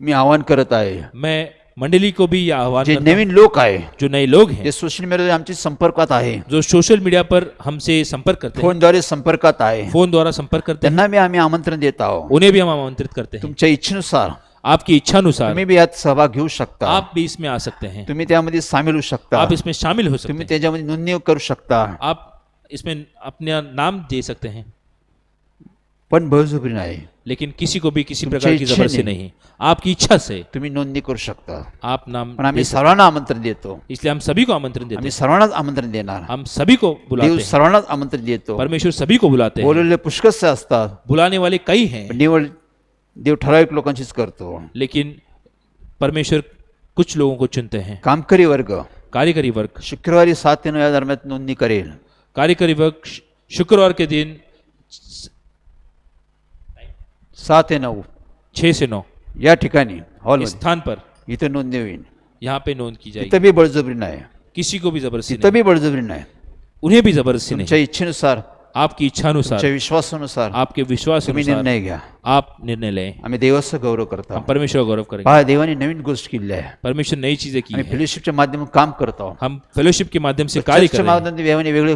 मी आवाहन करत आहे, मैं मंडली को भी यह आह्वान जे करता हूं, नवीन लोक आहे, जो नए लोग हैं, जे सोशल मीडियावर आमच्या संपर्कात आहे, जो सोशल मीडिया पर हमसे संपर्क करते हैं, फोनद्वारे संपर्कात आहे, फोन द्वारा संपर्क करते हैं, त्यांना आम्ही आमंत्रण देत आहोत. उन्हें भी हम आमंत्रित करते हैं. तुमच्या इच्छेनुसार आपकी इच्छानुसार तुम्ही बी यात सहभाग घेऊ शकता. आप भी इसमें आ सकते हैं. तुम्ही त्यामध्ये सामील होऊ शकता. आप इसमें शामिल हो सकते तुम्ही हैं. त्याच्यामध्ये नोंदणी करू शकता. आप इसमें अपना नाम दे सकते हैं, पण बळजबरी नाही. लेकिन किसी को भी किसी तुमच्या प्रकार की जबरदस्ती इच्छेने. नहीं. आपकी इच्छा से तुम्ही नोंदणी करू शकता. आप नाम पण आम्ही दे सकते सर्वांना आमंत्रण देतो. हैं. इसलिए हम सभी को आमंत्रण देते आम्ही हैं. सर्वांनाच आमंत्रण देणार. हम सभी को बुलाते देव हैं. सर्वांनाच आमंत्रण देतो. परमेश्वर सभी को बुलाते हैं. बोललेले पुष्कळसे असतात, बुलाने वाले कई हैं, पण निवड देव ठराविक लोकांचीच करतो. लेकिन परमेश्वर कुछ लोगों को चुनते हैं. कामकरी वर्ग कार्यकारी वर्ग शुक्रवारी 7 ते 9 या दरम्यान नोंदणी करेल. कार्यकारी वर्ग शुक्रवार के दिन 7 ते 9 6 से 9 या ठिकाणी इस हॉलमध्ये स्थान पर इथे नोंदणी होईल. यहाँ पे नोंद की जाएगी. तिथं बी बळजबरी नाही, किसी को भी जबरदस्ती तिथं नहीं, बी बळजबरी नाही. उन्हें भी जबरदस्ती तुमच्या नहीं. इच्छेनुसार, आपकी इच्छानुसार, तुमच्या विश्वासानुसार आपके विश्वास तुम्ही अनुसार निर्णय घ्या. आप निर्णय लें. आम्ही देवाचा गौरव करतो. हम परमेश्वर का गौरव करेंगे. पहा, देवाने नवीन गोष्ट केली आहे. परमेश्वर नई चीजें की आम्ही है. फेलोशिपच्या माध्यमातून काम करतो. हम फेलोशिप के माध्यम से कार्य कर चर्चच्या रहे हैं. माध्यमातून देवाने वेगळे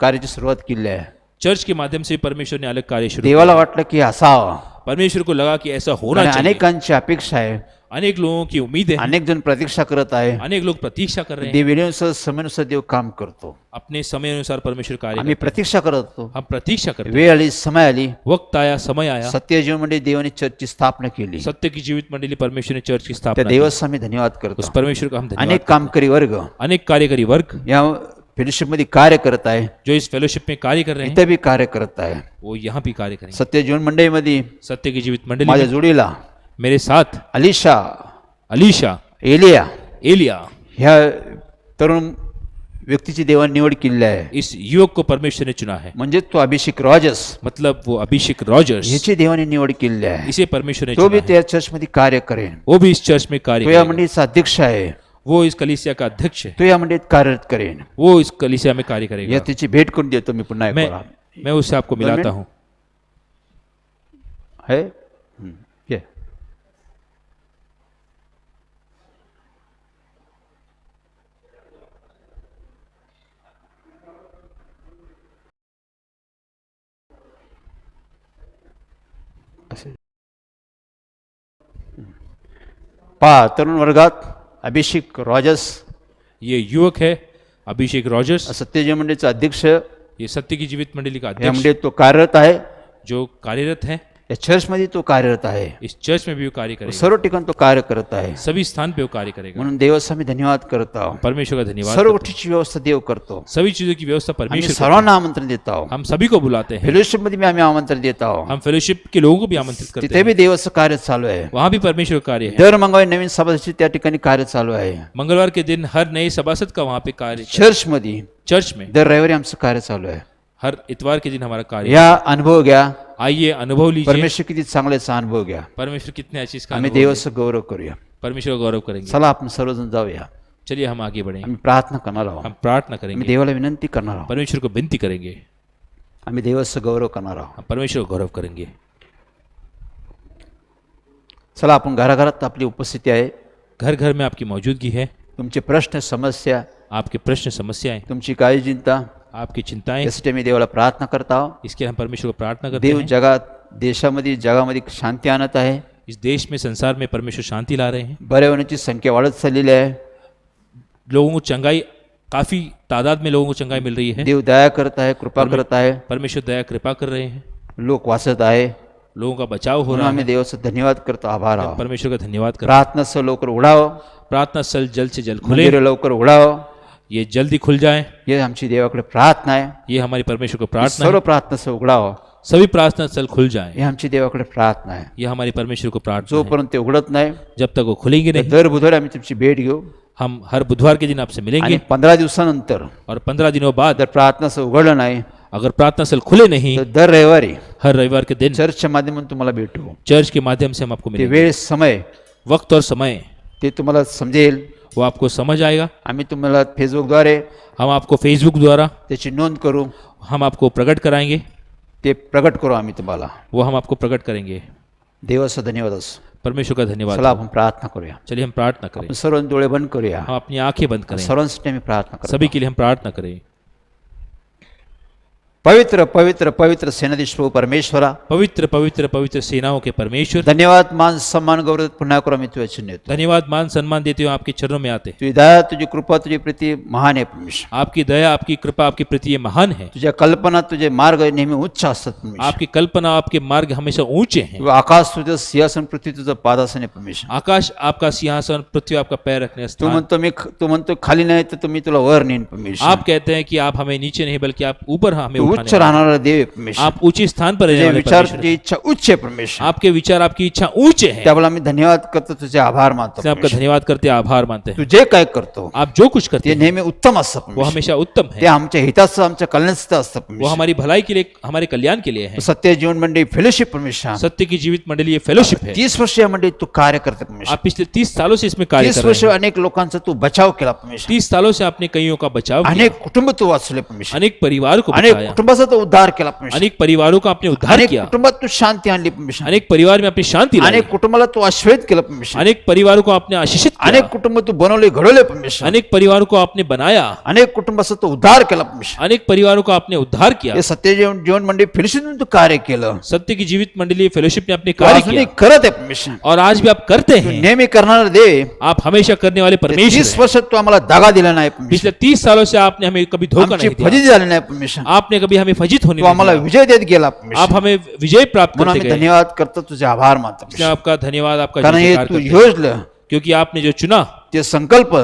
कार्याची सुरुवात केली आहे. चर्च के माध्यम से परमेश्वर ने अलग कार्य शुरू देवाला किया. वाटलं की असावं, परमेश्वर को लगा कि ऐसा होना आणि चाहिए. अनेकांची अपेक्षा आहे, अनेक लोगों की उम्मीद है, अनेक जण प्रतीक्षा करत आहे. अनेक लोग प्रतीक्षा कर रहे हैं. देव वेळेनुसार समयानुसार देव काम करतो. अपने समय अनुसार परमेश्वर कार्य आम्ही करता है. प्रतीक्षा करत होतो. हम प्रतीक्षा करते हैं. वेळ आली, समय आली, वक्त आया, समय आया, सत्य जीवन म्हणजे देवाने चर्चची स्थापना केली. सत्य की जीवित मंडली परमेश्वर ने चर्च की त्या स्थापना की. देवाचा आम्ही धन्यवाद उस करतो. परमेश्वर का हम धन्यवाद अनेक कामकरी वर्ग करते हैं. अनेक कार्यकारी वर्ग या फेलोशिपमध्ये कार्य करत आहे, जो इस फेलोशिप में कार्य कर रहे हैं, इथं बी कार्य करत आहे. वो यहाँ भी कार्य करेंगे. सत्य जीवन मंडळीमध्ये सत्य की जीवित मंडली माझ्या में जोडीला मेरे साथ अलिशा, अलीशा, एलिया एलिया, ह्या तरुण व्यक्तीची देवाने निवड केलेली आहे. इस युवक को परमेश्वर ने चुना है. म्हणजे तो अभिषेक रॉजर्स मतलब वो अभिषेक रॉजर्स, ह्याची देवाने निवड केलेली आहे. इसे परमेश्वर ने तो चुना बी है. त्या चर्चमध्ये कार्य करेन. वो भी इस चर्च में कार्य तो या करेगा. मंडळीचा अध्यक्ष आहे. वो इस कलीसिया का अध्यक्ष है. तो या मंडळीत कार्यरत करेन. वो इस कलीसिया में कार्य या करेगा. त्याची भेट करून देतो मी पुन्हा एक मैं वेळा. मैं उससे आपको मिलाता हूँ. है ये. असे. पहा, तरुण वर्गात अभिषेक रॉजर्स ये युवक है अभिषेक रॉजर्स. सत्यजीवन मंडळीचा अध्यक्ष, ये सत्य की जीवित मंडली का या अध्यक्ष मंडळीत तो कार्यरत आहे. जो कार्यरत है. या चर्चमध्ये तो कार्यरत आहे. इस चर्च में भी वो कार्य करेगा. सर्व ठिकाणी तो कार्य करत आहे. सभी स्थान पे वो कार्य करेगा. म्हणून देवाचा मी धन्यवाद करत आहोत. परमेश्वर का धन्यवाद सर्व करते हैं. गोष्टीची व्यवस्था देव करतो. सभी चीजों की व्यवस्था आम्ही परमेश्वर करता सर्वांना आमंत्रण देत आहोत. है. हम सभी को बुलाते हैं. फेलोशिप मध्ये आम्ही आमंत्रण देत आहोत. हम फेलोशिप के लोगों को भी आमंत्रित करते तिथे हैं. बी देवाचं कार्य चालू आहे. वहां भी परमेश्वर का कार्य है. दर मंगळवारी नवीन सभासद त्या ठिकाणी कार्य चालू आहे. मंगलवार के दिन हर नए सभासद का वहां पे कार्य. चर्च मध्ये चर्च में दर रविवारी आमचं कार्य चालू आहे. हर इतवार के दिन हमारा कार्य. या अनुभव घ्या. आइए अनुभव लीजिए. परमेश्वर किती चांगल्याचा अनुभव घ्या. परमेश्वर कितने अच्छी इसका आम्ही अनुभव है. देवाचं गौरव करूया. परमेश्वर का गौरव करेंगे. चला आपण सर्वजण जाऊया. चलिए हम आगे बढ़ें. आम्ही प्रार्थना करणार आहोत. हम प्रार्थना आम्ही करेंगे. देवाला विनंती करणार आहोत. परमेश्वर को विनती करेंगे. आम्ही देवाचं गौरव करणार आहोत. हम परमेश्वर का गौरव करेंगे. चला, आपण घराघरात आपली उपस्थिती आहे. घर घर में आपकी मौजूदगी है. तुमचे प्रश्न, समस्या, आपके प्रश्न, समस्याएं, तुमची काळजी, चिंता, आपकी चिंताएं, यासाठी मी देवाला प्रार्थना करत आहोत. इसके लिए हम परमेश्वर को प्रार्थना करते देव हैं. जगात, देशामध्ये, जगामध्ये शांती आणत आहे. इस देश में, संसार में परमेश्वर शांति ला रहे हैं. बरे होण्याची संख्या वाढत चाललेली आहे. लोगों को चंगाई, काफी तादाद में लोगों को चंगाई मिल रही है। देव दया करत आहे, कृपा करत आहे, परमेश्वर दया कृपा कर रहे हैं, लोक वाचत आहे. लोगों का बचाव हो म्हणून रहा आम्ही है। देवाचा धन्यवाद करतो, आभार आहोत. परमेश्वर का धन्यवाद कर। प्रार्थनाचं लवकर उघडावं, प्रार्थना स्थल जल्द से जल्द खुले, मंदिरं लवकर उघडावं, ये जल्दी खुल जाए, हे आमची देवाकडे प्रार्थना आहे. ये हमारी परमेश्वर को प्रार्थना सर्व है। प्रार्थनाचं उघडावं, सभी प्रार्थना स्थल खुल जाए, हे आमची देवाकडे प्रार्थना आहे. ये हमारी परमेश्वर को प्रार्थना है। जोपर्यंत ते उघडत नाही, जब तक वो खुलेंगे नहीं, दर बुधवारी आम्ही तुमची भेट घेऊ हम हर बुधवार के दिन आपसे आणि मिलेंगे 15 दिवसानंतर और 15 दिनों बाद जर प्रार्थनाचं उघडलं नाही अगर प्रार्थना स्थल खुले नहीं, तर दर रविवारी हर रविवार के दिन चर्चच्या माध्यमातून तुम्हाला भेटू. चर्च के माध्यम से हम आपको ते मिलेंगे। वेळ समय वक्त और समय ते तुम्हाला समजेल. वो आपको समझ आएगा। आम्ही तुम्हाला फेसबुकद्वारे हम आपको फेसबुक द्वारा त्याची नोंद करू, हम आपको प्रकट कराएंगे, ते प्रकट करू आम्ही तुम्हाला. वो हम आपको प्रकट करेंगे। देवाचा धन्यवाद असो. परमेश्वर का धन्यवाद। चला आपण प्रार्थना करूया. चलिए हम प्रार्थना करें, आपण सर्व डोळे बंद करूया. हम अपनी आंखें बंद करें, सर्वांसाठी आम्ही प्रार्थना करू. सभी के लिए हम प्रार्थना करें। पवित्र पवित्र पवित्र सेनाधीश प्रभू परमेश्वरा, पवित्र पवित्र पवित्र सेनाओं के परमेश्वर, धन्यवाद, मान सम्मान गौरव पुन्हा करू आम्ही तुझ्या चिन्ह येतो. धन्यवाद मान सम्मान देते हुए आपके चरणों में आते हैं। तुझी दया, तुझी कृपा, तुझी प्रीती महान आहे परमेश्वर. आपकी दया, आपकी कृपा, आपकी प्रीति ये महान है। तुझ्या कल्पना, तुझे मार्ग नेहमी उच्च असतात परमेश्वर. आपकी कल्पना, आपके मार्ग हमेशा ऊंचे हैं। तुझं आकाश तुझं सिंहासन, पृथ्वी तुझं पादासन आहे परमेश्वर. आकाश आपका सिंहासन, पृथ्वी आपका पैर रखने का तू स्थान। तू म्हणतो खाली नाही तर तुम्ही तुला वर नेईन परमेश्वर. आप कहते हैं कि आप हमें नीचे नहीं बल्कि आप ऊपर हमें तू उठाने उच्च वाले हैं। राहणारा देव आहे परमेश्वर. आप ऊंचे स्थान पर रहने तुझे वाले विचार, परमेश्वर तुझी हैं। इच्छा उच्च आहे परमेश्वर. आपके विचार, आपकी इच्छा ऊंचे हैं। त्यामुळे आम्ही धन्यवाद करतो, तुझे आभार मानतो इसलिए आपका परमेश्वर. धन्यवाद करते हैं, आभार मानते हैं। तू जे काय करतो आप जो कुछ करते ते हैं नेहमी उत्तम असतं वो परमेश्वर. हमेशा उत्तम ते है। आमच्या हिताचं, आमच्या कल्याणाचं असतं वो परमेश्वर. हमारी भलाई के लिए, हमारे कल्याण के लिए है। सत्य जीवन मंडळी फेलोशिप परमेश्वर, सत्य की जीवित मंडली ये फेलोशिप है। 30 वर्ष या मंडळीत तू कार्य करते परमेश्वर. आप पिछले 30 सालों से इसमें कार्य 30 कर वर्ष रहे हैं। अनेक लोकांचा तू बचाव केला परमेश्वर. 30 सालों से आपने कईयों का बचाव किया, अनेक कुटुंब तू वाचवले परमेश्वर. अनेक परिवार को अनेक बचाया, कुटुंबाचा तू उद्धार केला परमेश्वर. अनेक परिवारों का आपने उद्धार अनेक किया, कुटुंबात तू शांती आणली परमेश्वर. अनेक परिवार में अपनी शांति लाई, अनेक कुटुंबाला तू आश्रयित केलं परमेश्वर. अनेक परिवारों को आपने आशीषित अनेक किया, कुटुंब तू बनवले, घडवले परमेश्वर. अनेक परिवारों को आपने बनाया, अनेक कुटुंबाचा तू उद्धार केला परमेश्वर. अनेक परिवारों को आपने उद्धार किया। हे सत्य जीवन मंडळी फेलोशिपने तू कार्य केलं. सत्य की जीवित मंडली फेलोशिप ने अपने तू कार्य अजूनही किया करत आहे परमेश्वर. और आज भी आप करते तू हैं। नेहमी करणारा देव. आप हमेशा करने वाले 30 परमेश्वर हैं। वर्षात तू आम्हाला दागा दिला नाही परमेश्वर. पिछले 30 सालों से आपने हमें कभी धोखा आमची नहीं दिया, फजिती झाली नाही परमेश्वर. आपने कभी हमें फजित होने तू नहीं आम्हाला दिया, विजय देत गेला आप परमेश्वर. हमें विजय प्राप्त म्हणून करते आम्ही गए। धन्यवाद करतो, तुझे आभार मानतो इसलिए आपका धन्यवाद, आपका कारण हे जयकार तू करते हैं। योजलं क्योंकि आपने जो चुना, ते संकल्प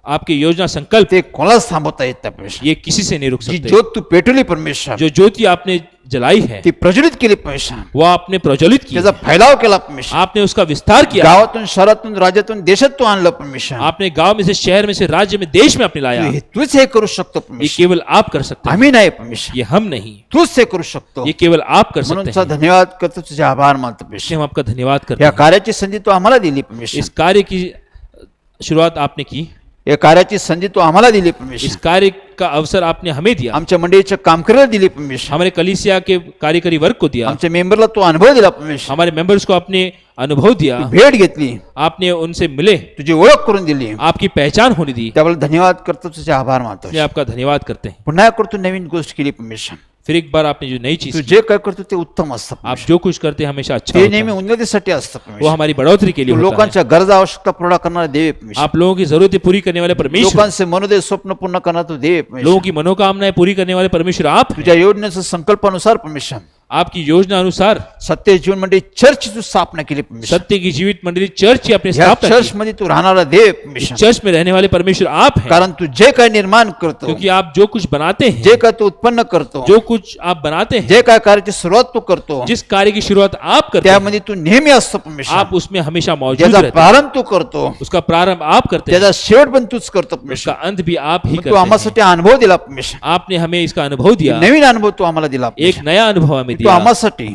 आपकी योजना संकल्प, ते कोणालाच थांबवता येत नाही परमेश्वर. ये किसी से नहीं रुक जी सकते। ज्योत तू पेटवली परमेश्वर, जो ज्योति आपने जलाई है ती प्रज्वलित केली परमेश्वर. वो आपने प्रज्वलित की त्याचा है। फैलाव केला परमेश्वर. आपने उसका विस्तार किया, गावातून, शहरातून, राज्यातून, देशात तू आणलं परमेश्वर. आपने गांव में से, शहर में से, राज्य में, देश में आपने लाया। तूच हे करू शकतो ये परमेश्वर. केवल आप कर सकते हैं, आम्ही नाही परमेश्वर, ये हम नहीं, तूच हे करू शकतो. ये केवल आप कर म्हणून सकते तुझा हैं। धन्यवाद करतो, तुझे आभार मानतो इसलिए परमेश्वर. हम आपका धन्यवाद करते या हैं। कार्याची संधी तू आम्हाला दिली परमेश्वर. इस कार्य की शुरुआत आपने की, या कार्याची संधी तू आम्हाला दिली इस परमेश्वर. कार्य का अवसर आपने हमें दिया, आमच्या मंडळीचं काम करायला दिली परमेश्वर. हमारे कलीसिया के कार्यकारी वर्ग को दिया, आमच्या मेंबरला तू अनुभव दिला परमेश्वर. हमारे मेंबर्स को आपने अनुभव दिया, भेट घेतली, आपने उनसे मिले, तुझी ओळख करून दिली. आपकी पहचान होने दी। त्याबद्दल धन्यवाद करतो, तुझे आभार मानतो. इसलिए आपका धन्यवाद करते हैं। पुन्हा करतो, नवीन गोष्ट केली परमेश्वर. फिर एक बार आपने जो नई चीज तू की, जे काय करतो ते उत्तम असतं आप परमेश्वर. जो कुछ करते हैं हमेशा अच्छा ते होता नेहमी है। उन्नतीसाठी असतं वो परमेश्वर. हमारी बढ़ोतरी के लिए तू होता है। लोकांच्या गरजा आवश्यकता पूर्ण करणारा देव आहे परमेश्वर. आप लोगों की जरूरतें पूरी करने वाले परमेश्वर, लोकांचे मनोदय स्वप्न पूर्ण करणारा तू देव आहे परमेश्वर. लोगों की मनोकामनाएं पूरी करने वाले परमेश्वर आप हैं। तुझ्या योजनेच्या संकल्पानुसार परमेश्वर आपकी योजना अनुसार सत्य जीवन मंडळी चर्च तू स्थापना केली परमेश्वर. सत्य की जीवित मंडली चर्च की आपने या स्थापना चर्च की। मध्ये तू राहणारा देव आहे इस परमेश्वर. चर्च में रहने वाले परमेश्वर आप हैं, कारण तू जे काय निर्माण करतो, क्योंकि आप जो कुछ बनाते हैं, जे काय तू उत्पन्न करतो, जो कुछ आप बनाते हैं, जे काय कार्याची सुरुवात तू करतो, जिस कार्य की शुरुआत आप करते हैं, त्यामध्ये तू नेहमी असतो परमेश्वर. आप उसमें हमेशा मौजूद ज्याचा रहते हैं। प्रारंभ तू करतो, उसका प्रारंभ आप करते हैं, त्याचा शेवट पण तूच करतो उसका परमेश्वर. अंत भी आप ही तू करते हैं। आम्हासाठी अनुभव दिला परमेश्वर. आपने हमें इसका अनुभव दिया, नवीन अनुभव तू आम्हाला दिला एक परमेश्वर. नया अनुभव हमें तू दिया, आम्हासाठी,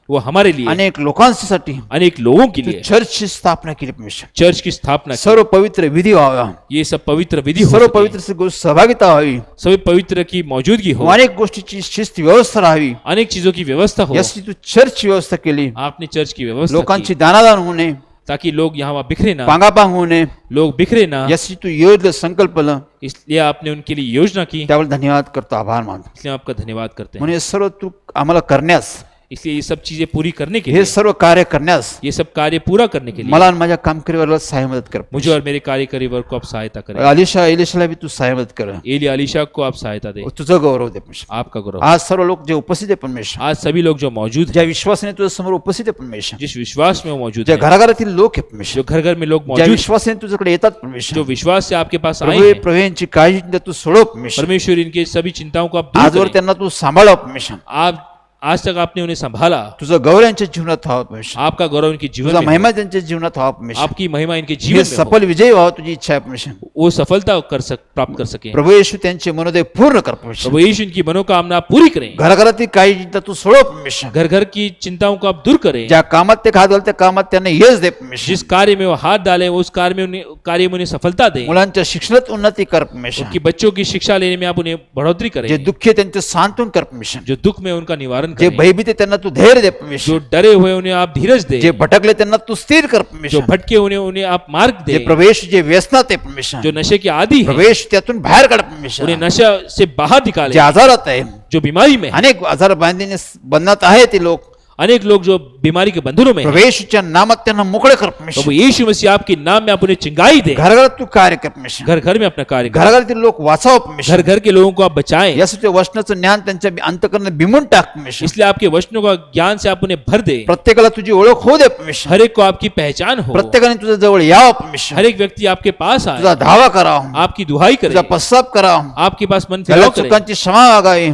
वो हमारे लिए, अनेक लोकांसाठी अनेक लोगों के तू लिए चर्चची स्थापना केली परमेश्वर. चर्च की स्थापना की। सर्व पवित्र विधी व्हावा, ये सब पवित्र विधि हो सर्व सके, पवित्र सहभागिता व्हावी, सभी पवित्र की मौजूदगी हो, अनेक गोष्टीची शिस्त व्यवस्था राहावी, अनेक चीजों की व्यवस्था हो। यासाठी तू चर्च व्यवस्था केली. आपने चर्च की व्यवस्था लोकांची की, दानादान होणे, ताकि लोग यहाँ वहाँ बिखरे ना, पांगापांग होणे, लोग बिखरे ना, यासाठी तू योजलं, संकल्पलं. इसलिए आपने उनके लिए योजना की। त्याबद्दल धन्यवाद करतो, आभार मानतो. इसलिए आपका धन्यवाद करते हैं। म्हणून हे सर्व तू आम्हाला करण्यास इसलिए ये सब चीजें पूरी करने के हे लिए, सर्व कार्य करण्यास ये सब कार्य पूरा करने के लिए मला आणि माझ्या कामकरीवर सहाय्य मदत कर. मुझे और मेरे कार्यकारी वर्ग को आप सहायता करें. एलिशाला बी तू सहाय्य मदत कर. एली अलीशा को आप सहायता दें. तुझं गौरव दे परमेश्वर. आपका गौरव. आज सर्व लोक जे उपस्थित आहे परमेश्वर, आज सभी लोग जो मौजूद हैं, ज्या विश्वासाने तुझ्या समोर उपस्थित आहे परमेश्वर, जिस विश्वास में वो मौजूद ज्या हैं, घराघरातील लोक आहे परमेश्वर, जो घर घर में लोग ज्या मौजूद हैं, विश्वासाने तुझ्याकडे येतात परमेश्वर, जो विश्वास से आपके पास आए प्रभू हैं, प्रभू यांची काळजी चिंता तू सोडव परमेश्वर. परमेश्वर इनके सभी चिंताओं को आप दूर आजवर करें. त्यांना तू सांभाळा परमेश्वर. आप आज तक आपने उन्हें संभाला. तुझं गौरव यांच्या जीवनात व्हावं परमेश्वर. आपका गौरव इनके जीवन तुझा में हो. महिमा त्यांच्या जीवनात व्हावा परमेश्वर. आपकी महिमा इनके हे जीवन में हो. सफल विजयी व्हावं तुझी इच्छा आहे परमेश्वर. वो सफलता प्राप्त कर सके. प्रभू येशू त्यांचे मनोदय पूर्ण कर परमेश्वर. प्रभु यीशु इनकी मनोकामना पूरी करें. घराघरातील काही चिंता तू सोडव परमेश्वर. घर घर की चिंताओं को आप दूर करें. ज्या कामात ते हात घाल त्या कामात त्यांना यश दे परमेश्वर. जिस कार्य में वो हाथ डाले उस कार्य में उन्हें सफलता दें. मुलांच्या शिक्षणात उन्नती कर परमेश्वर. उनकी बच्चों की शिक्षा लेने में आप उन्हें बढ़ोतरी करें. जे दुःखी आहे त्यांचे सांत्वन कर परमेश्वर. जो दुख में उनका निवारण जे करें. भयभीत आहे त्यांना तू धैर्य दे परमेश्वर. जो डरे हुए उन्हें आप धीरज दे. जे भटकले त्यांना तू स्थिर कर जो परमेश्वर. भटके उन्हें आप मार्ग जे दे. प्रवेश जे व्यसनात आहे परमेश्वर, जो नशे के आदि है प्रवेश त्यातून बाहेर काढ परमेश्वर. उन्हें नशा से बाहर जे निकाले. आजारात आहे, जो बीमारी में है, अनेक आजार बांधीने बंधनात आहे ते लोक, अनेक लोग जो बीमारी के बंधनों में हैं, प्रवेशच्या नामात त्यांना मोकळे कर परमेश्वर. प्रभु यीशु मसीह आपके नाम में आप उन्हें चिंगाई दे. घराघरात तू कार्य कर परमेश्वर. घर घर में अपना कार्य करें. घराघरातील लोक वाचाव परमेश्वर. घर घर के लोगों को आप बचाएं. यासाठी वचनाचं ज्ञान त्यांच्या अंतकरणात बिमून टाक परमेश्वर. इसलिए आपके वचनों का ज्ञान से आप उन्हें भर दे. प्रत्येकाला तुझी ओळख होऊ दे परमेश्वर. हर एक को आपकी पहचान हो. प्रत्येकाने तुझ्या जवळ यावं परमेश्वर. हर एक व्यक्ति आपके पास आए. तुझा धावा करावा, आपकी दुहाई करे. तुझा पश्चाताप करावा, आपके पास मन त्याला फिराव करे. चुकांची क्षमा मागावी,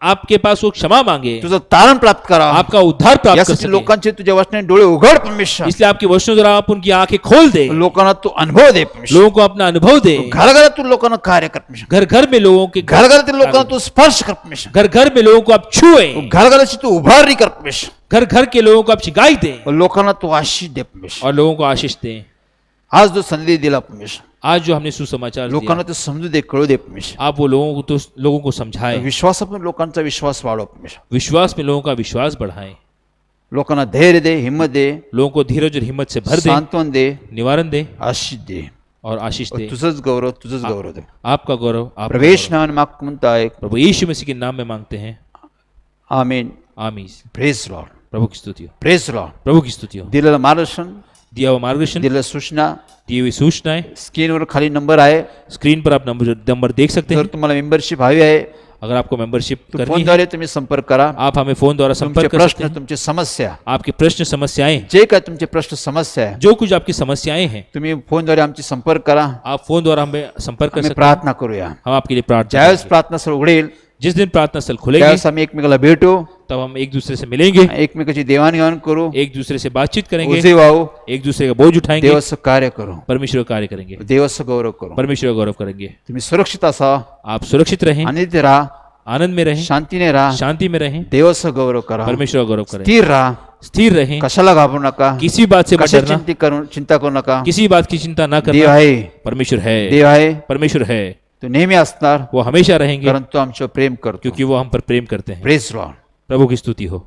आपके पास वो क्षमा मांगे. तुझं तारण प्राप्त करावा. आपका उद्धार प्राप्त कर यासाठी सके. लोकांचे तुझ्या वचनाने डोळे उघड परमेश्वर. इसलिए आपके वचनों द्वारा आप उनकी आंखें खोल दे. लोकांना तू अनुभव दे परमेश्वर. लोगों को अपना अनुभव दे. घराघरातून लोकांना कार्य कर परमेश्वर. घर घर में लोगों के घराघरातील लोकांना तू स्पर्श कर परमेश्वर. घर घर में लोगों को आप छुए. घराघराची तू उभारणी कर परमेश्वर. घर घर के लोगों को आप शिकायत दें लोकांना तू आशीष दे परमेश्वर. और लोगों को आशीष दें. आज जो संदेश दिला परमेश्वर, आज जो हमने सुसमाचार लोकांना दिया, ते समजू दे, कळू दे परमेश्वर. आप वो लोगों को समझाएं. विश्वासातून लोकांचा विश्वास वाढव परमेश्वर. विश्वास में लोगों का विश्वास बढ़ाएं. लोकांना धैर्य दे, हिम्मत दे, लोगों को धीरज और हिम्मत से भर दें. सांत्वन दे, निवारण दें आशीष दे. और आशीष दें. तुझंच गौरव, तुझंच गौरव दे. आपका गौरव. आपका प्रवेश गौरव. नावाने माग म्हणता आहे. प्रभु यीशु मसीह के नाम में मांगते हैं. आमीन. आमीन. प्रेज लॉर्ड, प्रभु की स्तुति हो. Praise Lord. प्रभु की स्तुति हो. दिलेलं मार्गदर्शन, दिया हुआ मार्गदर्शन, दिलेलं सूचना दी हुई सूचनाएं स्क्रीनवर खाली नंबर आहे. स्क्रीन पर आप नंबर देख सकते जर हैं. तुम्हाला मेंबरशिप हवी आहे, अगर आपको मेंबरशिप करनी है, फोनद्वारे तुम्ही संपर्क करा. आप हमें फोन द्वारा तुमचे संपर्क कर सकते प्रश्न, हैं. तुमची समस्या, आपके प्रश्न समस्याएं, जे काय तुमचे प्रश्न समस्या आहे, जो कुछ आपकी समस्याएं हैं, तुम्ही फोनद्वारे आमची संपर्क करा. आप फोन द्वारा हमें संपर्क कर आम्ही सकते हैं. प्रार्थना करूया. हम आपके लिए प्रार्थना ज्यावेळेस करेंगे. प्रार्थना स्थळ उघडेल जिस दिन प्रार्थना स्थल खुलेंगे त्यावेळेस आम्ही एकमेकाला भेटू, तब हम एक दूसरे से मिलेंगे, एकमेकाची देवाणघेवाण करू, एक दूसरे से बातचीत करेंगे, उजे वाहू, एक दूसरे का बोझ उठाएंगे, देवाचं कार्य करू, परमेश्वर का कार्य करेंगे, देवाचं गौरव करू. परमेश्वर का गौरव करेंगे. तुम्ही सुरक्षित असा, आप सुरक्षित रहें, आनंदित राहा, आनंद में रहें, शांतीने राहा, शांति में रहें, देवाचं गौरव करा, परमेश्वर का गौरव करें, स्थिर राहा, स्थिर रहें, कशाला घाबरू नका, किसी बात से मत कशा डरना, चिंता करू नका. किसी बात की चिंता ना देव करना. आहे, परमेश्वर है, देव आहे, परमेश्वर है, तो नेहमी असणार, वो हमेशा रहेंगे कारण तो आमच्यावर प्रेम करतो. क्योंकि वो हम पर प्रेम करते हैं. Praise Lord. प्रभु की स्तुति हो.